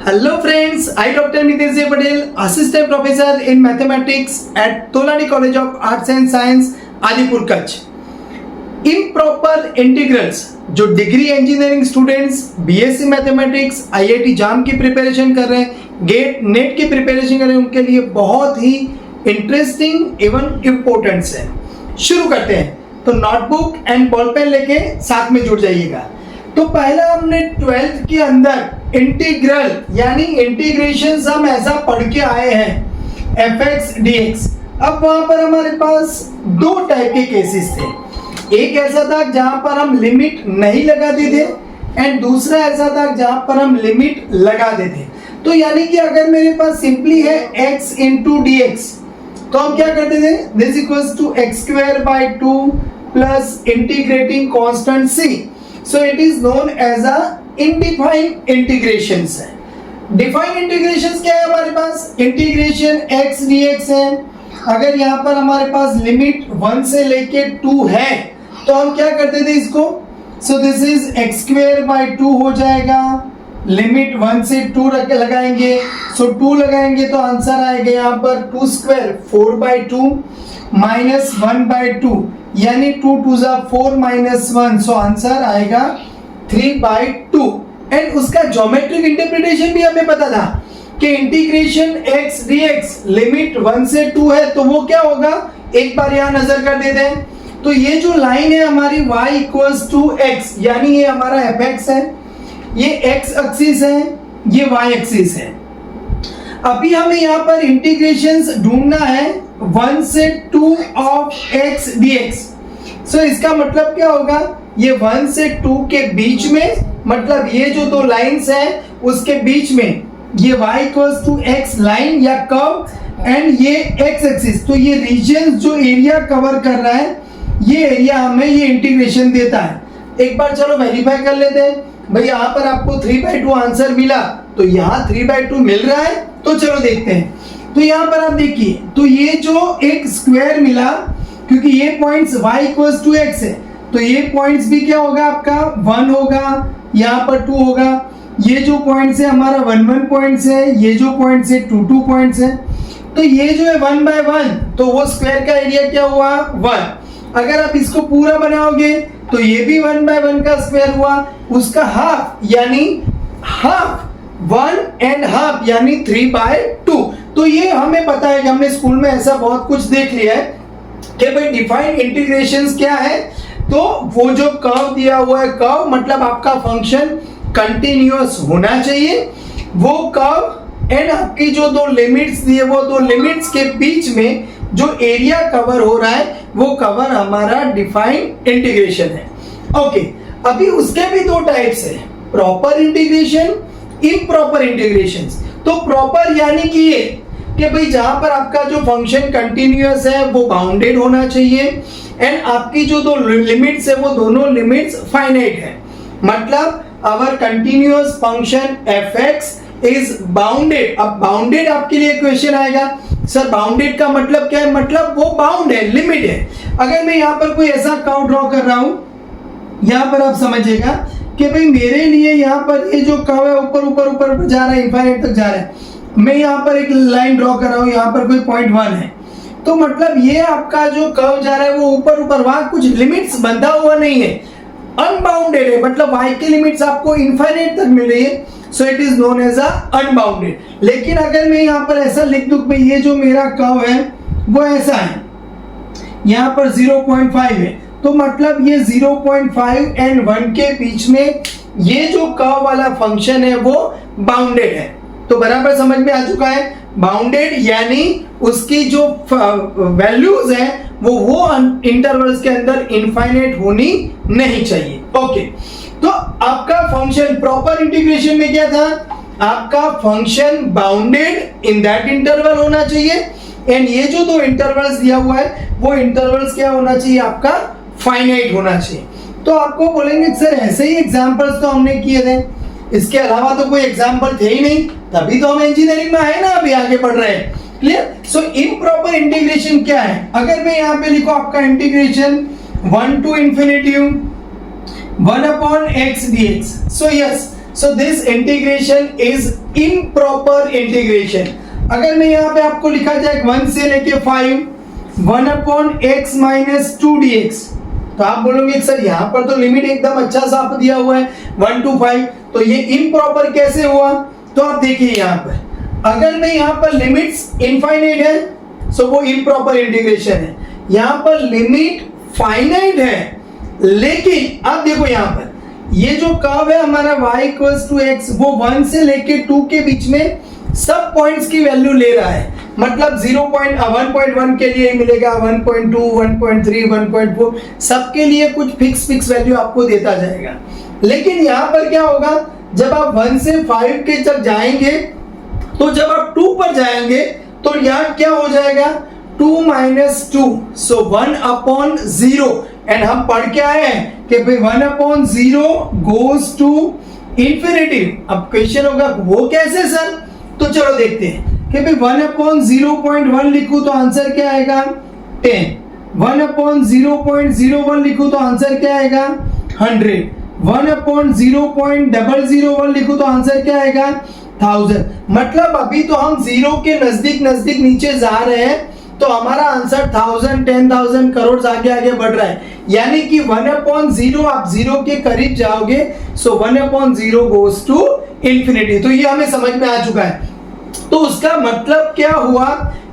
Hello friends, I Dr. Mitesh J. Patel, Assistant Professor in Mathematics at Tolani College of Arts and Science, Adipur, Kutch. Improper integrals जो degree engineering students BSc mathematics IIT JAM की preparation कर रहे हैं, gate net की preparation कर रहे हैं, उनके लिए बहुत ही इंटरेस्टिंग एवं इम्पोर्टेंट है। शुरू करते हैं, तो नोटबुक एंड बॉल पेन लेके साथ में जुड़ जाइएगा। तो पहला हमने 12th के अंदर इंटीग्रल यानी इंटीग्रेशन हम ऐसा पढ़ के आए हैं fx dx। अब वहां पर हमारे पास दो टाइप के केसेस थे, एक ऐसा था जहां पर हम लिमिट नहीं लगाते थे एंड दूसरा ऐसा था जहां पर हम लिमिट लगा देते। तो यानी कि अगर मेरे पास सिंपली है x इंटू डी एक्स, तो हम क्या करते थे, this equals to x square by 2 plus integrating constant c। So it is known as a indefined integrations है। डिफाइंड इंटीग्रेशंस क्या है हमारे पास, इंटीग्रेशन x dx है। अगर यहाँ पर हमारे पास लिमिट 1 से लेके 2 है तो हम क्या करते थे इसको, सो this is x square by 2 हो जाएगा। लिमिट 1 से 2 लगाएंगे, सो 2 लगाएंगे तो आंसर आएगा यहाँ पर 2 स्क्वायर 4 बाई 2 माइनस 1 बाई 2 यानी 2 2 जा 4 माइनस 1, सो आंसर आएगा 3 बाई 2। एंड उसका ज्योमेट्रिक इंटरप्रिटेशन भी हमें पता था कि इंटीग्रेशन x dx लिमिट 1 से 2 है, तो वो क्या होगा, एक बार यहाँ नजर कर देते हैं। तो ये जो लाइन है हमारी y इक्वल्स टू x, यानी ये हमारा fx है, ये x एक्सिस है, ये y एक्सिस है। अभी हमें यहाँ पर इंटीग्रेशंस ढूंढना है 1 से 2 ऑफ x dx। सो इसका मतलब क्या होगा, ये 1 से 2 के बीच में, मतलब ये जो दो लाइंस हैं उसके बीच में ये y equals to x line या कर्व एंड ये x एक्सिस, तो ये रीजन जो एरिया कवर कर रहा है ये एरिया हमें ये इंटीग्रेशन देता है। एक बार चलो वेरीफाई कर लेते हैं भाई, यहाँ पर आपको 3/2 आंसर मिला, तो यहाँ 3/2 मिल रहा है, तो चलो देखते हैं। तो यहाँ पर आप देखिए, तो ये जो एक स्क्वायर मिला, क्योंकि ये points y equals to x है, तो ये पॉइंट्स भी क्या होगा आपका 1 होगा, यहाँ पर 2 होगा। ये जो पॉइंट्स है हमारा 1 1 पॉइंट्स है, ये जो पॉइंट्स है 2 2 पॉइंट्स है। तो ये जो है 1 बाय 1, तो वो स्क्वायर का एरिया क्या हुआ 1। अगर आप इसको पूरा बनाओगे तो ये भी 1 बाय 1 का स्क्वायर हुआ, उसका हाफ यानी हाफ 1 एंड हाफ यानी 3 बाय 2। तो ये हमें पता है कि हमने स्कूल में ऐसा बहुत कुछ देख लिया है कि भाई डिफाइंड इंटीग्रेशंस क्या है। तो वो जो कर्व दिया हुआ है, कर्व मतलब आपका फंक्शन कंटिन्यूअस होना चाहिए, वो कर्व एंड आपकी जो दो लिमिट्स दिए, वो दो लिमिट्स के बीच में जो एरिया कवर हो रहा है वो कवर हमारा डिफाइंड इंटीग्रेशन है। ओके, अभी उसके भी दो टाइप्स है, प्रॉपर इंटीग्रेशन, इम्प्रॉपर इंटीग्रेशन। तो प्रॉपर यानी कि ये कि भाई जहां पर आपका जो फंक्शन कंटिन्यूअस है वो बाउंडेड होना चाहिए एंड आपकी जो दो लिमिट्स है वो दोनों लिमिट्स फाइनाइट है। मतलब our continuous function fx is bounded। अब बाउंडेड आपके लिए क्वेश्चन आएगा, सर बाउंडेड का मतलब क्या है, मतलब वो बाउंड है, लिमिट है। अगर मैं यहाँ पर कोई ऐसा कर्व ड्रॉ कर रहा हूँ, यहाँ पर आप समझिएगा कि भाई मेरे लिए यहाँ पर ये जो कर्व है ऊपर ऊपर ऊपर जा रहा है, इनफाइनाइट तक जा रहा है। मैं यहाँ पर एक लाइन ड्रॉ कर रहा हूँ, यहाँ पर कोई पॉइंट 1 है, तो मतलब ये आपका जो कर्व जा रहा है वो ऊपर ऊपर, वहां कुछ लिमिट्स बंधा हुआ नहीं है, अनबाउंडेड है, मतलब y की लिमिट्स आपको इनफाइनाइट तक मिल रही है, so it is known as a unbounded. लेकिन अगर मैं यहाँ पर ऐसा लिख दूं कि ये जो मेरा कर्व है वो ऐसा है, यहाँ पर 0.5 है, तो मतलब ये 0.5 एंड 1 के बीच में ये जो कर्व वाला फंक्शन है वो बाउंडेड है। तो बराबर समझ में आ चुका है, बाउंडेड यानी उसकी जो वैल्यूज है वो इंटरवल्स के अंदर इनफाइनाइट होनी नहीं चाहिए। ओके, तो आपका फंक्शन प्रॉपर इंटीग्रेशन में क्या था, आपका function bounded in that interval होना चाहिए एंड ये जो दो इंटरवल्स दिया हुआ है वो इंटरवल्स क्या होना चाहिए, आपका फाइनाइट होना चाहिए। तो आपको बोलेंगे सर ऐसे ही एग्जांपल्स तो हमने किए थे, इसके अलावा तो कोई एग्जांपल थे ही नहीं, तभी तो हम इंजीनियरिंग में आए ना, अभी आगे बढ़ रहे हैं। क्लियर? सो इम्प्रॉपर इंटीग्रेशन क्या है, अगर मैं यहाँ पे लिखो आपका integration 1 to infinity 1 upon x dx। So yes, so this integration is improper integration. अगर मैं यहाँ पे आपको लिखा जाए 1 से लेके 5 1 अपॉन x माइनस 2 dx, तो आप बोलोगे सर यहाँ पर तो लिमिट एकदम अच्छा साफ दिया हुआ है 1 to 5, तो ये इम्प्रॉपर कैसे हुआ? तो आप देखिए यहाँ पर अगर मैं यहाँ पर लिमिट्स इनफाइनाइट है सो वो इम्प्रॉपर इंटीग्रेशन है। यहाँ पर लिमिट फाइनाइट है, लेकिन आप देखो यहाँ पर ये जो कर्व है हमारा y इक्वल्स टू x, वो 1 से लेके 2 के बीच में सब पॉइंट्स की वैल्यू ले रहा है। मतलब 1.1 के लिए मिलेगा 1.2 1.3 1.4 सबके लिए कुछ फिक्स वैल्यू आपको देता जाएगा। लेकिन यहाँ पर क्या होगा, जब आप 1 से 5 के तक जाएंगे तो जब आप 2 पर जाएंगे तो यहाँ क्या हो जाएगा 2 माइनस 2, सो 1 अपॉन 0। एंड हम पढ़ के आए हैं कि भाई 1 अपॉन 0 गोज टू इंफिनिटी। अब क्वेश्चन होगा वो कैसे सर? तो चलो देखते हैं कि भाई 1 अपॉन 0.1 लिखूं तो आंसर क्या आएगा 10, 1 अपॉन 0.01 लिखूं तो आंसर क्या आएगा 100, 1 अपॉन 0.001 लिखूं तो आंसर क्या आएगा 1000। मतलब अभी तो हम 0 के नजदीक नीचे जा रहे हैं, तो हमारा आंसर 1000 10,000 करोड़ आगे बढ़ रहा है। यानी कि 1 अपॉन 0 आप 0 के करीब जाओगे, सो 1 अपॉन 0 गोज टू इंफिनिटी। तो ये हमें समझ में आ चुका है। तो उसका मतलब क्या हुआ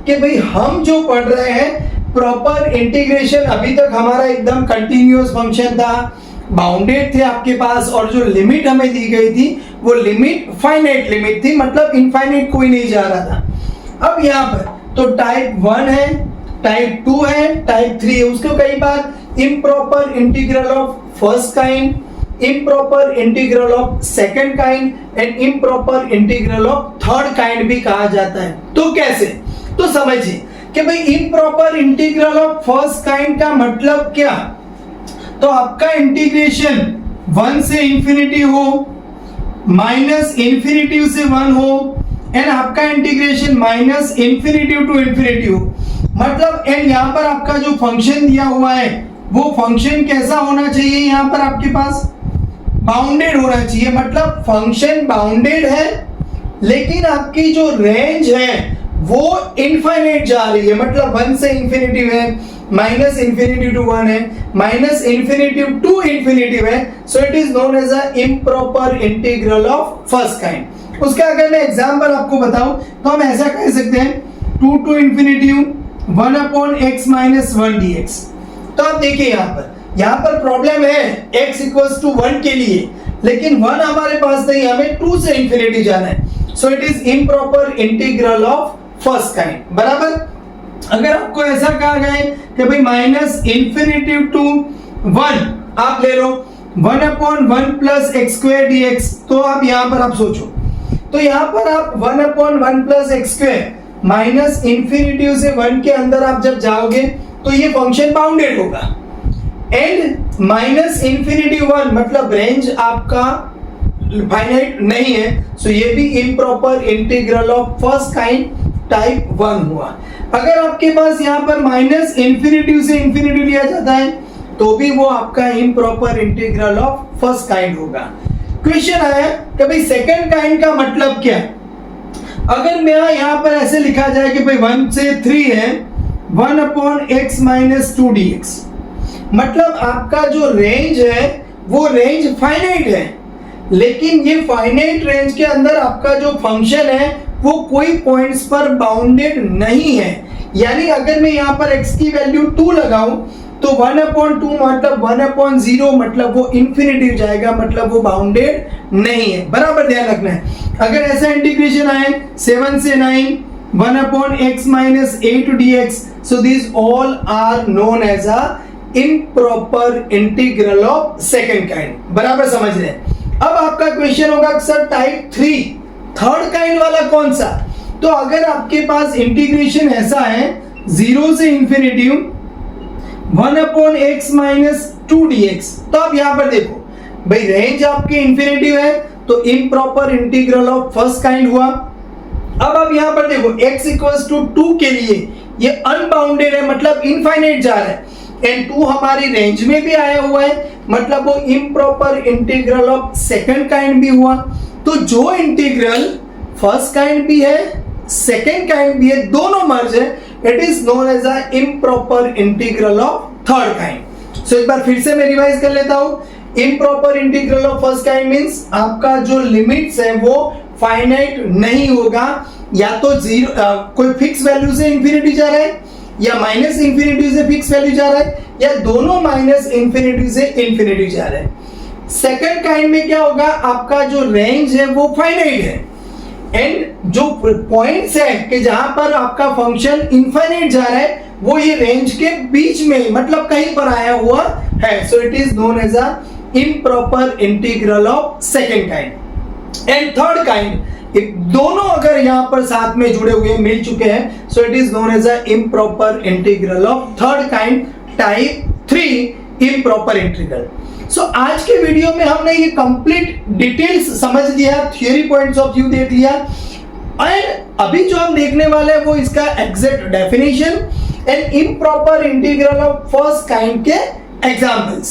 कि भाई हम जो पढ़ रहे हैं प्रॉपर इंटीग्रेशन, अभी तक हमारा एकदम कंटिन्यूअस फंक्शन था, बाउंडेड थे आपके पास, और जो लिमिट हमें दी गई थी वो लिमिट फाइनाइट लिमिट थी, मतलब इनफाइनाइट कोई नहीं जा रहा था। अब यहाँ पर तो टाइप 1 है, टाइप 2 है, टाइप 3 है। उसको कई बार improper integral of first kind, improper integral of second kind and improper integral of third kind भी कहा जाता है। तो कैसे? तो समझिए कि भाई improper integral of first kind का मतलब क्या? तो आपका इंटीग्रेशन 1 से इंफिनिटी हो, माइनस इंफिनिटी से 1 हो, एंड आपका integration minus infinity to infinity हो। मतलब एंड यहाँ पर आपका जो फंक्शन दिया हुआ है वो फंक्शन कैसा होना चाहिए? यहाँ पर आपके पास बाउंडेड होना चाहिए। मतलब फंक्शन बाउंडेड है, लेकिन आपकी जो रेंज है वो इनफाइनाइट जा रही है। मतलब 1 से इंफिनिटी है, माइनस इंफिनिटी टू 1 है, माइनस इंफिनिटी टू इंफिनिटी है, so it is known as a improper integral of first kind. उसका अगर मैं एग्जांपल आपको बताऊं तो हम ऐसा कह सकते हैं 2 to infinity 1 upon x minus 1 dx। तो आप देखिए यहाँ पर प्रॉब्लम है x इक्वल्स टू 1 के लिए, लेकिन 1 हमारे पास नहीं, हमें 2 से इंफिनिटी जाना है। So it is improper integral of first kind. बराबर? अगर आपको ऐसा कहा जाए कि भाई माइनस इंफिनिटी टू 1 आप ले लो 1 upon 1 plus x square dx, तो आप यहाँ पर आप सोचो, तो यहाँ पर आप 1 upon 1 plus x square minus infinity से 1 के अंदर आप जब जाओगे तो ये फंक्शन बाउंडेड होगा, एंड माइनस इंफिनिटी 1 मतलब रेंज आपका फाइनाइट नहीं है, सो ये भी improper integral of first kind type 1 हुआ। अगर आपके पास यहाँ पर माइनस इंफिनिटी से इंफिनिटी लिया जाता है तो भी वो आपका improper integral of first kind होगा। क्वेश्चन आया कि भाई सेकंड काइंड का मतलब क्या? अगर मेरा यहाँ पर ऐसे लिखा जाए कि भाई 1 से 3 है 1 अपॉन x माइनस 2 dx, मतलब आपका जो रेंज है वो रेंज फाइनाइट है, लेकिन ये फाइनाइट रेंज के अंदर आपका जो फंक्शन है वो कोई पॉइंट्स पर बाउंडेड नहीं है। यानी अगर मैं यहाँ पर x की वैल्यू 2 लगाऊं तो 1 अपॉन 2 मतलब 1 अपॉन 0 मतलब वो इंफिनिटी जाएगा, मतलब वो बाउंडेड नहीं है। बराबर ध्यान रखना है। अगर ऐसा इंटीग्रेशन आए 7 से 9 1 upon x minus 8 dx, so this all are known as a improper integral of second kind. बराबर समझ रहे हैं? अब आपका क्वेश्चन होगा सर टाइप 3 थर्ड काइंड वाला कौन सा? तो अगर आपके पास इंटीग्रेशन ऐसा है 0 से infinity 1 upon x minus 2 dx, तो आप यहां पर देखो भाई रेंज आपकी इंफिनिटी है तो improper integral of first kind हुआ। अब आप यहां पर देखो x इक्वल्स टू 2 के लिए ये अनबाउंडेड है, मतलब इनफाइनाइट जा रहा है, एंड 2 हमारी रेंज में भी आया हुआ है, मतलब वो improper integral of second kind भी हुआ। तो जो इंटीग्रल फर्स्ट काइंड भी है सेकंड काइंड भी है, दोनों मर्ज है, it is known as a improper integral of third kind. So एक बार फिर से मैं रिवाइज कर लेता हूं। Improper integral of first kind means आपका जो लिमिट्स है वो फाइनाइट नहीं होगा, या तो कोई फिक्स वैल्यू से इंफिनिटी जा रहा है, या माइनस इंफिनिटी से फिक्स वैल्यू जा रहा है, या दोनों माइनस इंफिनिटी से इंफिनिटी जा रहा है। सेकंड काइंड में क्या होगा, आपका जो रेंज है वो फाइनाइट है, एंड जो पॉइंट्स है कि जहां पर आपका फंक्शन इनफाइनाइट जा रहा है वो ये रेंज के बीच में, मतलब कहीं पर आया हुआ है। So it is known as a improper integral of second kind. And third kind, दोनों अगर यहां पर साथ में जुड़े हुए मिल चुके हैं, so it is known as a improper integral of third kind, type 3 improper integral. So आज के वीडियो में हमने ये कंप्लीट डिटेल्स समझ लिया, थ्योरी पॉइंट्स ऑफ व्यू देख लिया, एंड अभी जो हम देखने वाले हैं वो इसका exact definition and improper integral of first kind के एग्जांपल्स।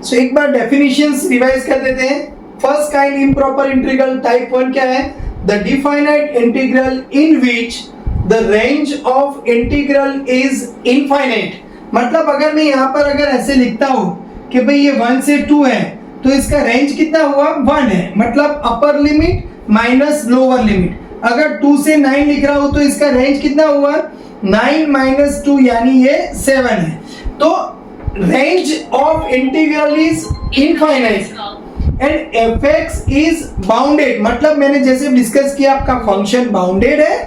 सो एक बार डेफिनेशंस रिवाइज कर देते हैं। First kind improper integral type 1 क्या है? The definite integral in which the range of integral is infinite. मतलब अगर मैं यहाँ पर अगर ऐसे लिखता हूं कि भाई ये 1 से 2 है, तो इसका रेंज कितना हुआ? 1 है, मतलब upper limit minus lower limit. अगर 2 से 9 लिख रहा हूं तो इसका रेंज कितना हुआ? 9 माइनस 2 यानी ये 7 है। तो range of integral is infinite and fx is bounded, मतलब मैंने जैसे डिस्कस किया आपका फंक्शन बाउंडेड है,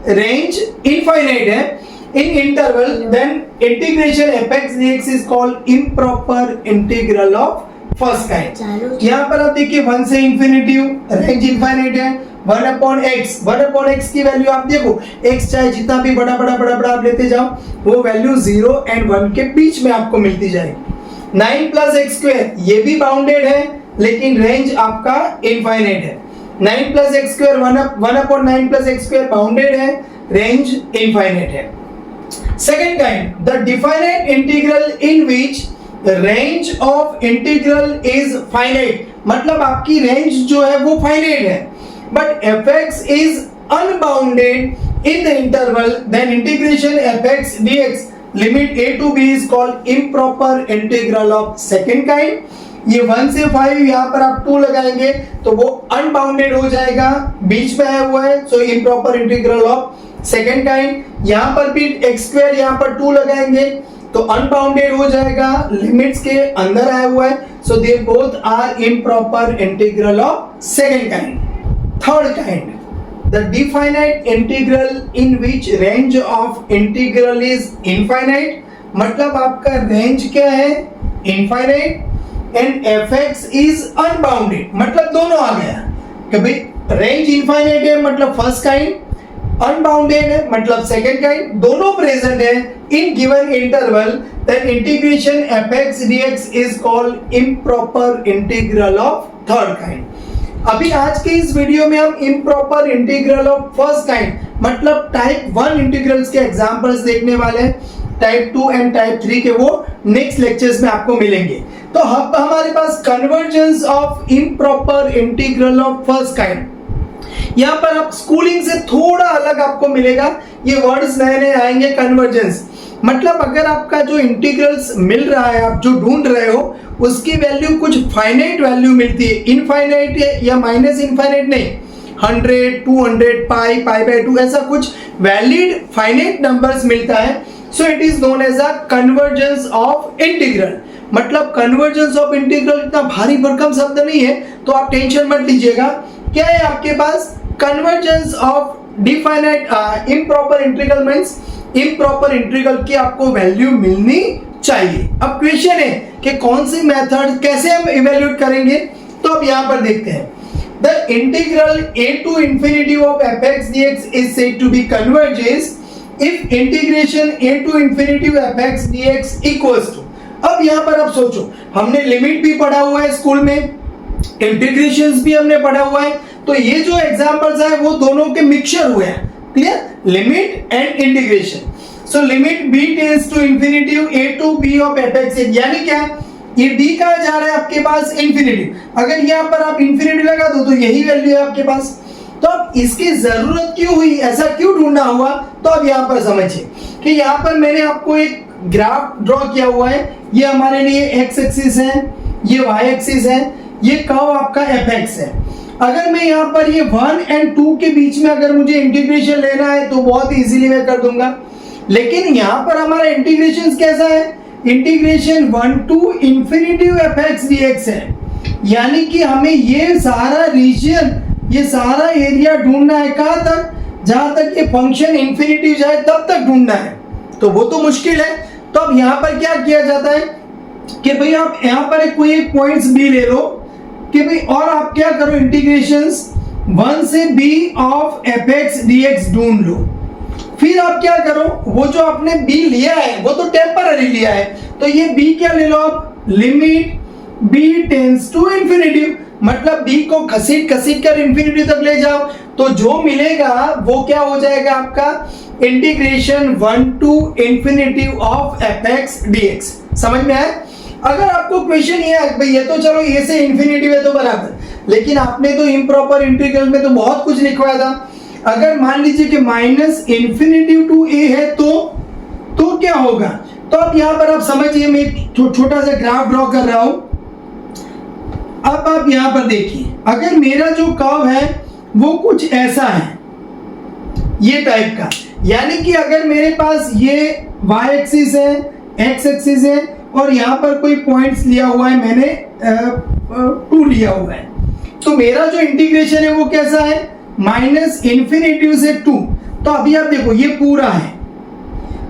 रेंज इनफाइनाइट है in interval, then integration fx dx is called improper integral of first kind। यहाँ पर आप देखिए 1 से इंफिनिटी, रेंज इनफाइनाइट है, 1 अपॉन x की वैल्यू आप देखो, x चाहे जितना भी बड़ा आप लेते जाओ, वो वैल्यू 0 and 1 के बीच में आपको मिलती जाएगी। 9 प्लस एक्स स्क्वायर ये भी बाउंडेड है, लेकिन रेंज आपका इनफाइनाइट है। 9 plus x square 1 upon 9 plus x square bounded है, रेंज इनफाइनाइट है। Second kind, the definite integral in which the range of integral is finite, मतलब आपकी रेंज जो है वो फाइनाइट है, but fx is unbounded in the interval, then integration fx dx limit a to b is called improper integral of second kind। ये 1 से 5 यहाँ पर आप 2 लगाएंगे तो वो अनबाउंडेड हो जाएगा, बीच में आया हुआ है, so improper integral of second kind. यहाँ पर भी एक्स स्क्वायर यहाँ पर 2 लगाएंगे तो अनबाउंडेड हो जाएगा, लिमिट्स के अंदर आया हुआ है, so they both are improper integral of second kind. Third kind, the definite integral in which range of integral is infinite, मतलब आपका रेंज क्या है? Infinite, and fx is unbounded, मतलब दोनों आ गया कि भाई रेंज इनफाइनाइट है मतलब फर्स्ट काइंड, अनबाउंडेड है मतलब सेकंड काइंड, दोनों प्रेजेंट है in given interval, then integration fx dx is called improper integral of third kind. अभी आज के इस वीडियो में हम improper integral of first kind मतलब टाइप 1 इंटीग्रल्स के एग्जांपल्स देखने वाले हैं। टाइप 2 एंड टाइप 3 के वो नेक्स्ट लेक्चर्स में आपको मिलेंगे। तो अब हमारे पास convergence of improper integral of first kind, यहाँ पर आप स्कूलिंग से थोड़ा अलग आपको मिलेगा, ये वर्ड्स नए नए आएंगे। कन्वर्जेंस मतलब अगर आपका जो इंटीग्रल्स मिल रहा है, आप जो ढूंढ रहे हो, उसकी वैल्यू कुछ फाइनाइट वैल्यू मिलती है, इनफाइनाइट या माइनस इनफाइनाइट नहीं, 100, 200, पाई बाय 2 ऐसा कुछ वैलिड फाइनाइट नंबर्स मिलता है, so it is known as a convergence of integral. मतलब कन्वर्जेंस ऑफ इंटीग्रल इतना भारी भरकम शब्द नहीं है, तो आप टेंशन मत लीजिएगा। क्या है आपके पास? Convergence of definite improper integral means improper integral की आपको वैल्यू मिलनी चाहिए। अब क्वेश्चन है कि कौन सी मेथड कैसे हम इवेल्युएट करेंगे, तो अब यहां पर देखते हैं। The integral a to infinity of fx dx is said to be converges if integration a to infinity of fx dx equals to। अब यहां पर आप सोचो, हमने लिमिट भी पढ़ा हुआ है स्कूल में, इंटीग्रेशंस भी हमने पढ़ा हुआ है, तो ये जो एग्जांपल्स है वो दोनों के मिक्सचर हुए हैं। Clear? Limit and integration. So limit b tends to infinity a to b of fx, यानी क्या, ये b कहाँ जा रहा है आपके पास इंफिनिटी, अगर यहाँ पर आप इंफिनिटी लगा दो तो यही वैल्यू है आपके पास। तो अब इसकी जरूरत क्यों हुई, ऐसा क्यों ढूंढना हुआ, तो अब यहाँ पर समझिए कि यहाँ पर मैंने आपको एक ग्राफ ड्रॉ किया हुआ है, ये हमारे लिए x एक्सिस है, ये y एक्सिस है, ये कर्व आपका fx है। अगर मैं यहाँ पर ये 1 और 2 के बीच में अगर मुझे इंटीग्रेशन लेना है तो बहुत इजीली मैं कर दूंगा, लेकिन यहाँ पर हमारा इंटीग्रेशन कैसा है, integration 1 to infinity fx dx है, यानी कि हमें ये सारा रीजन, ये सारा एरिया ढूंढना है, कहाँ तक, जहां तक ये फंक्शन इंफिनिटी जाए तब तक ढूंढना है, तो वो तो मुश्किल है। तो अब यहाँ पर क्या किया जाता है कि भाई आप यहाँ पर कोई एक पॉइंट्स b ले लो कि भाई, और आप क्या करो, इंटीग्रेशंस 1 से b ऑफ fx dx ढूंढ लो। फिर आप क्या करो, वो जो आपने b लिया है वो तो टेम्पररी लिया है, तो ये b क्या ले लो आप, limit b tends to infinity, मतलब b को घसीट कर इंफिनिटी तक ले जाओ, तो जो मिलेगा वो क्या हो जाएगा आपका, integration 1 to infinity of fx dx। समझ में आया? अगर आपको क्वेश्चन ये है भाई, ये तो चलो ये से इंफिनिटी है तो बराबर, लेकिन आपने तो इम्प्रॉपर इंटीग्रल में तो बहुत कुछ लिखवाया था, अगर मान लीजिए कि माइनस इंफिनिटी टू a है तो क्या होगा। तो अब यहाँ पर आप समझिए, मैं छोटा सा ग्राफ ड्रॉ कर रहा हूं। अब आप यहाँ पर देखिए, अगर मेरा जो कर्व है वो कुछ ऐसा है, ये टाइप का, यानी कि अगर मेरे पास ये y एक्सिस है, x एक्सिस है, और यहाँ पर कोई पॉइंट्स लिया हुआ है, मैंने 2 लिया हुआ है, तो मेरा जो इंटीग्रेशन है वो कैसा है, माइनस इंफिनिटी से 2। तो अभी आप देखो ये पूरा है,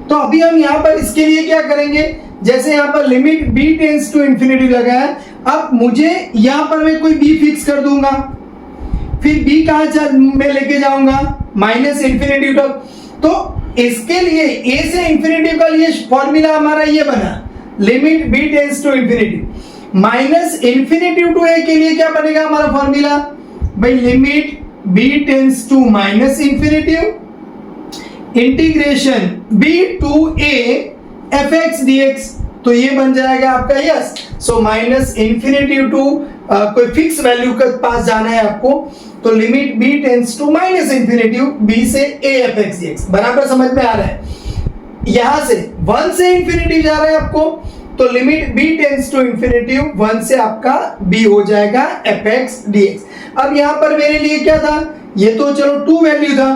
तो अभी हम यहाँ पर इसके लिए क्या करेंगे, जैसे यहाँ पर limit b tends to infinity लगा है, अब मुझे यहाँ पर मैं कोई b फिक्स कर दूंगा, फिर b कहाँ मैं लेके जाऊंगा, माइनस इंफिनिटी तक। तो इसके लिए a से इंफिनिटी का लिए फॉर्मूला हमारा ये बना, limit b tends to infinity, minus infinity to a के लिए क्या बनेगा हमारा फॉर्मूला, भाई limit b tends to minus infinity integration b to a fx dx, तो ये बन जाएगा आपका yes. So minus infinity to कोई फिक्स वैल्यू के पास जाना है आपको, तो limit b tends to minus infinity b से a fx dx, बराबर समझ में आ रहा है। यहां से 1 से इंफिनिटी जा रहा है आपको, तो limit b tends to infinity 1 से आपका b हो जाएगा fx dx। अब यहां पर मेरे लिए क्या था, ये तो चलो 2 वैल्यू था,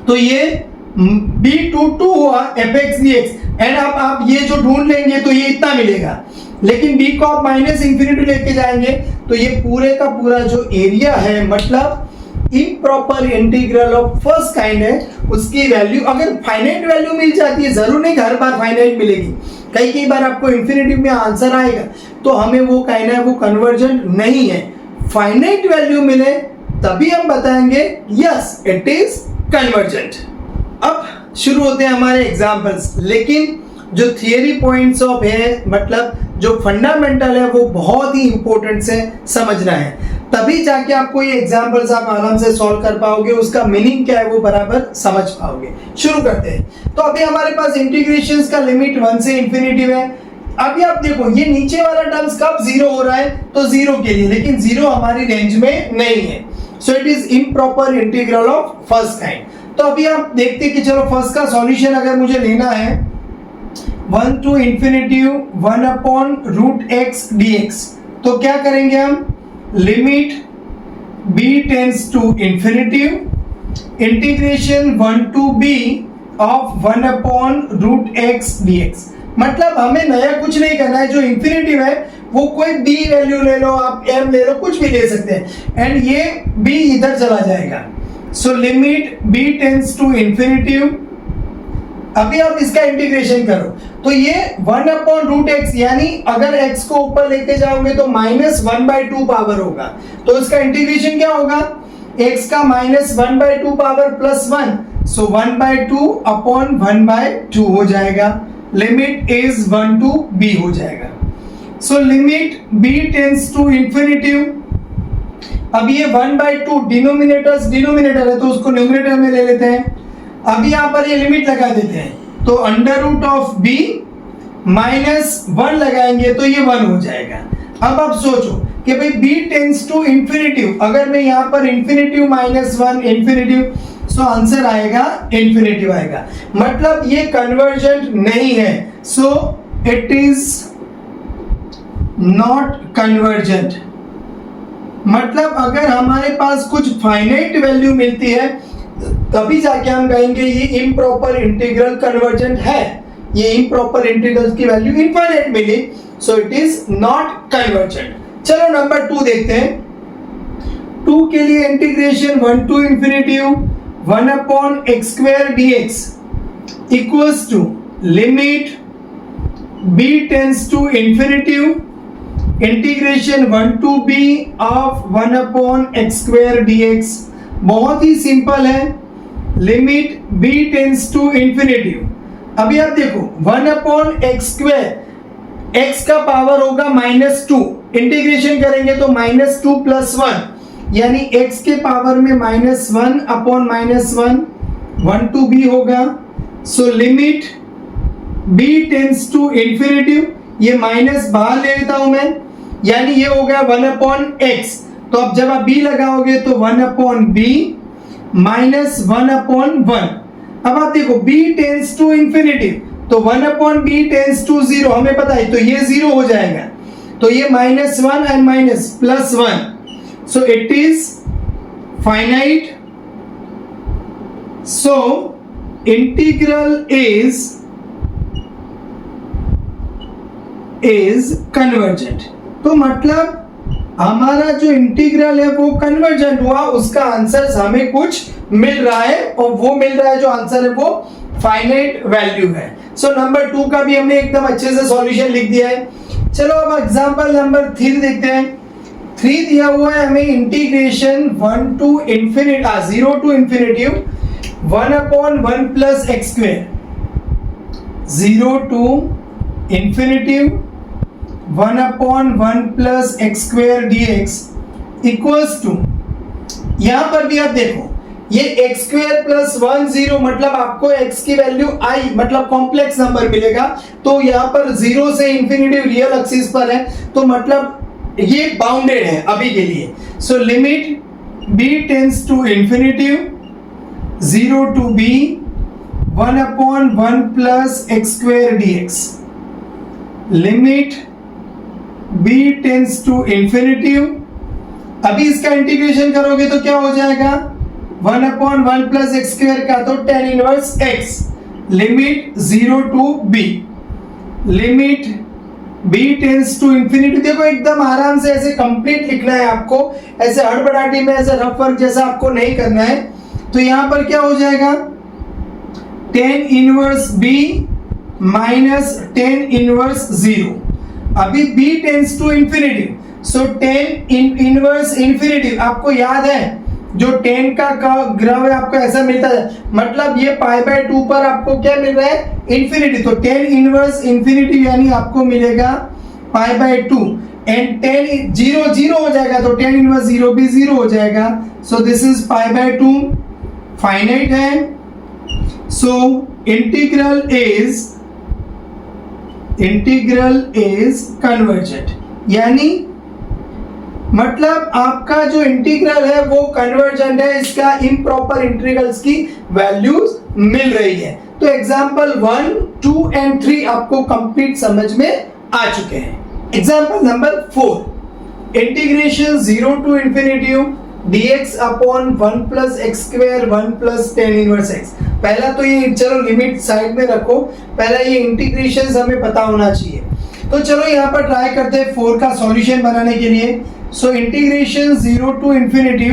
तो ये b टू 2 हुआ fx dx, एंड अब आप ये जो ढूंढ लेंगे तो ये इतना मिलेगा, लेकिन b को आप माइनस इंफिनिटी लेके जाएंगे तो ये पूरे का पूरा जो एरिया है, मतलब improper integral of first kind है, उसकी वैल्यू अगर फाइनाइट वैल्यू मिल जाती है, जरूर नहीं हर बार फाइनाइट मिलेगी, कई बार आपको इंफिनिटी में आंसर आएगा, तो हमें वो कहना है वो कन्वर्जेंट नहीं है, फाइनाइट वैल्यू मिले तभी हम बताएंगे यस इट इज कन्वर्जेंट। अब शुरू होते हैं हमारे एग्जांपल्स, लेकिन जो थियरी पॉइंट्स ऑफ है, मतलब जो फंडामेंटल है, वो बहुत ही इंपॉर्टेंट से समझना है, तभी जाके आपको ये एग्जांपल्स आप आराम से सॉल्व कर पाओगे, उसका मीनिंग क्या है वो बराबर समझ पाओगे। शुरू करते हैं। तो अभी हमारे पास इंटीग्रेशंस का लिमिट 1 से इंफिनिटी है। अभी आप देखो ये नीचे वाला टर्म्स कब 0 हो रहा है, तो 0 के लिए, लेकिन 0 हमारी रेंज में नहीं है, so it is improper integral of first kind. तो अभी आप देखते हैं कि चलो फर्स्ट का सॉल्यूशन अगर मुझे लेना है 1 to infinity 1 upon root x dx, तो क्या करेंगे हम, limit b tends to infinity integration 1 to b of 1 upon root x dx। मतलब हमें नया कुछ नहीं करना है, जो इंफिनिटी है वो कोई b वैल्यू ले लो, आप m ले लो, कुछ भी ले सकते हैं, एंड ये b इधर चला जाएगा। So limit b tends to infinity, अभी आप इसका इंटीग्रेशन करो तो ये 1 अपॉन रूट एक्स, यानी अगर x को ऊपर लेके जाओगे तो -1/2 पावर होगा, तो इसका इंटीग्रेशन क्या होगा, x का -1/2 पावर प्लस 1, सो 1/2 अपॉन 1/2 हो जाएगा, लिमिट इज 1 टू b हो जाएगा। So limit b tends to infinity, अब ये 1/2 डिनोमिनेटर है तो उसको न्यूमरेटर में ले लेते हैं, अभी यहाँ पर ये लिमिट लगा देते हैं, तो under root of b minus 1 लगाएंगे तो ये 1 हो जाएगा। अब आप सोचो कि भाई b टेंस टू इंफिनिटिव, अगर मैं यहाँ पर infinitive minus 1 infinitive, so answer आएगा इंफिनिटिव आएगा, मतलब ये कन्वर्जेंट नहीं है, so it is not convergent. मतलब अगर हमारे पास कुछ फाइनाइट वैल्यू मिलती है तभी जाके हम कहेंगे ये इम्प्रॉपर इंटीग्रल कन्वर्जेंट है, ये इम्प्रॉपर इंटीग्रल की वैल्यू इनफाइनाइट मिली, so it is not convergent. चलो नंबर 2 देखते हैं। 2 के लिए integration 1 to infinity 1 upon x square dx equals to limit b tends to infinity integration 1 to b of 1 upon x square dx। बहुत ही simple है, limit b tends to infinity. अभी आप देखो 1 अपॉन एक्स स्क्वायर, x का power होगा -2, integration करेंगे तो -2 प्लस 1 यानी x के पावर में -1 अपॉन -1 1 टू b होगा। So limit b tends to infinity, ये माइनस बाहर ले लेता हूं मैं, यानी ये हो गया 1 अपॉन एक्स। तो अब जब आप b लगाओगे तो 1 अपॉन b माइनस 1 अपॉन 1। अब आप देखो b टेंस टू इंफिनिटिव, तो 1 अपॉन b टेंस टू 0 हमें पता है, तो ये 0 हो जाएगा, तो ये -1 and minus plus 1, so it is finite. So integral is convergent. तो मतलब हमारा जो इंटीग्रल है वो कन्वर्जेंट हुआ, उसका आंसर हमें कुछ मिल रहा है, और वो मिल रहा है जो आंसर है वो फाइनाइट वैल्यू है। सो नंबर 2 का भी हमने एकदम अच्छे से सॉल्यूशन लिख दिया है। चलो अब एग्जांपल नंबर 3 देखते हैं। 3 दिया हुआ है हमें integration 1 to infinity 0 to infinity 1 upon 1 plus x square 0 to infinity 1 upon 1 plus x square dx equals to, यहां पर भी आप देखो ये एक्स स्क्वायर प्लस 1 0, मतलब आपको x की वैल्यू i मतलब कॉम्प्लेक्स नंबर मिलेगा, तो यहां पर 0 से इंफिनिटी रियल एक्सिस पर है, तो मतलब ये बाउंडेड है अभी के लिए। So limit b tends to infinity 0 to b 1 upon 1 plus x square dx limit b tends to infinity. अभी इसका इंटीग्रेशन करोगे तो क्या हो जाएगा 1 अपॉन 1 प्लस एक्स स्क्वायर का, तो tan inverse x limit 0 to b limit b tends to infinity. देखो एकदम आराम से ऐसे कंप्लीट लिखना है आपको, ऐसे हड़बड़ाहटी में ऐसे रफ वर्क जैसा आपको नहीं करना है। तो यहां पर क्या हो जाएगा tan inverse b minus tan inverse 0। अभी b tends to infinity, so tan inverse infinity आपको याद है जो tan का ग्राफ है आपको ऐसा मिलता है, मतलब ये π/2 पर आपको क्या मिल रहा है इंफिनिटी, तो tan इनवर्स इंफिनिटी यानी आपको मिलेगा π/2 एंड tan 0 0 हो जाएगा, तो tan इनवर्स 0 भी 0 हो जाएगा, सो दिस इज π/2 फाइनाइट है। सो इंटीग्रल इज कन्वर्जेंट, यानी मतलब आपका जो इंटीग्रल है वो कन्वर्जेंट है, इसका इम्प्रॉपर इंटीग्रल्स की वैल्यूज मिल रही है। तो एग्जांपल 1, 2 एंड 3 आपको कंप्लीट समझ में आ चुके हैं। Example number 4 integration 0 to infinity dx upon 1 plus x square 1 plus tan inverse x। पहला तो ये चलो लिमिट साइड में रखो, पहला ये इंटीग्रेशन हमें पता होना चाहिए। तो चलो यहाँ पर ट्राई करते हैं 4 का सॉल्यूशन बनाने के लिए। So integration 0 to infinity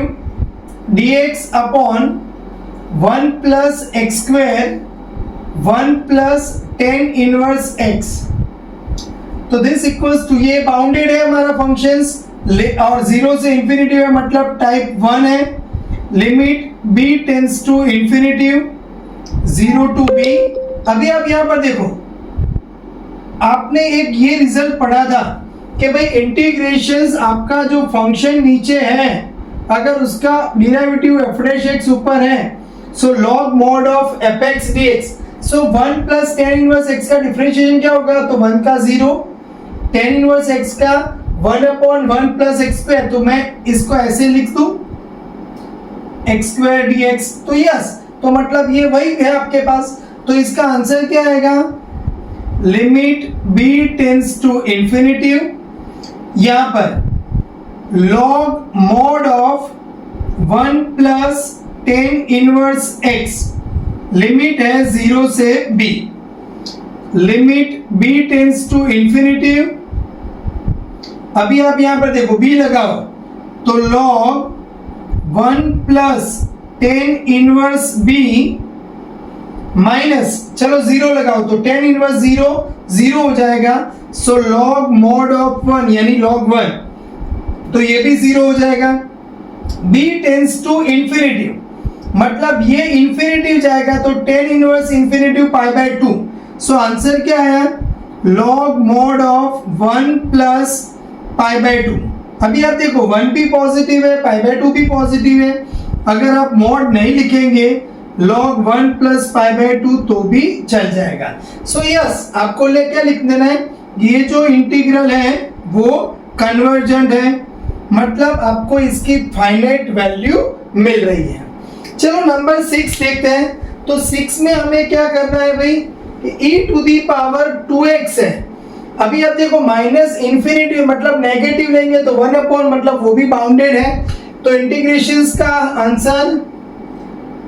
dx upon 1 plus x square 1 plus tan inverse x, तो दिस इक्वल्स टू, ये बाउंडेड है हमारा फंक्शंस और 0 से इंफिनिटी है, मतलब टाइप 1 है, limit b tends to infinity 0 to b। अभी आप यहां पर देखो आपने एक ये रिजल्ट पढ़ा था कि भाई इंटीग्रेशंस आपका जो फंक्शन नीचे है अगर उसका डेरिवेटिव f' ऊपर है, सो log mod of fx dx so 1 plus tan inverse x का डिफरेंशिएशन क्या होगा? तो 1 का 0, टेन इनवर्स एक्स का 1/1 प्लस एक्स स्क्वायर, तो मैं इसको ऐसे लिख दूं एक्स स्क्वायर dx। तो यस, तो मतलब ये वही है आपके पास। तो इसका आंसर क्या आएगा? Limit b tends to infinity, यहां पर log mod of 1 plus tan inverse x, limit है 0 से b, limit b tends to infinity. अभी आप यहां पर देखो b लगाओ, तो log 1 plus tan inverse b minus, चलो 0 लगाओ, तो टेन इनवर्स 0 0 हो जाएगा। सो log mod ऑफ 1 यानी log 1, तो ये भी 0 हो जाएगा। b टेंस टू इंफिनिटी, मतलब ये इंफिनिटी जाएगा, तो tan inverse infinity pi by 2। So answer क्या आया? log mod of 1 plus pi by 2। अभी आप देखो 1 भी पॉजिटिव है, पाई बाय 2 भी पॉजिटिव है। अगर आप मॉड नहीं लिखेंगे log 1 प्लस पाई बाय 2 तो भी चल जाएगा। सो यस, आपको क्या लिख देना है? ये जो इंटीग्रल है वो कन्वर्जेंट है, मतलब आपको इसकी फाइनाइट वैल्यू मिल रही है। चलो नंबर 6 देखते हैं। तो 6 में हमें क्या करना है भाई? e to the power 2x है। अभी आप देखो माइनस इंफिनिटी मतलब नेगेटिव लेंगे तो 1/, मतलब वो भी बाउंडेड है। तो इंटीग्रेशन का answer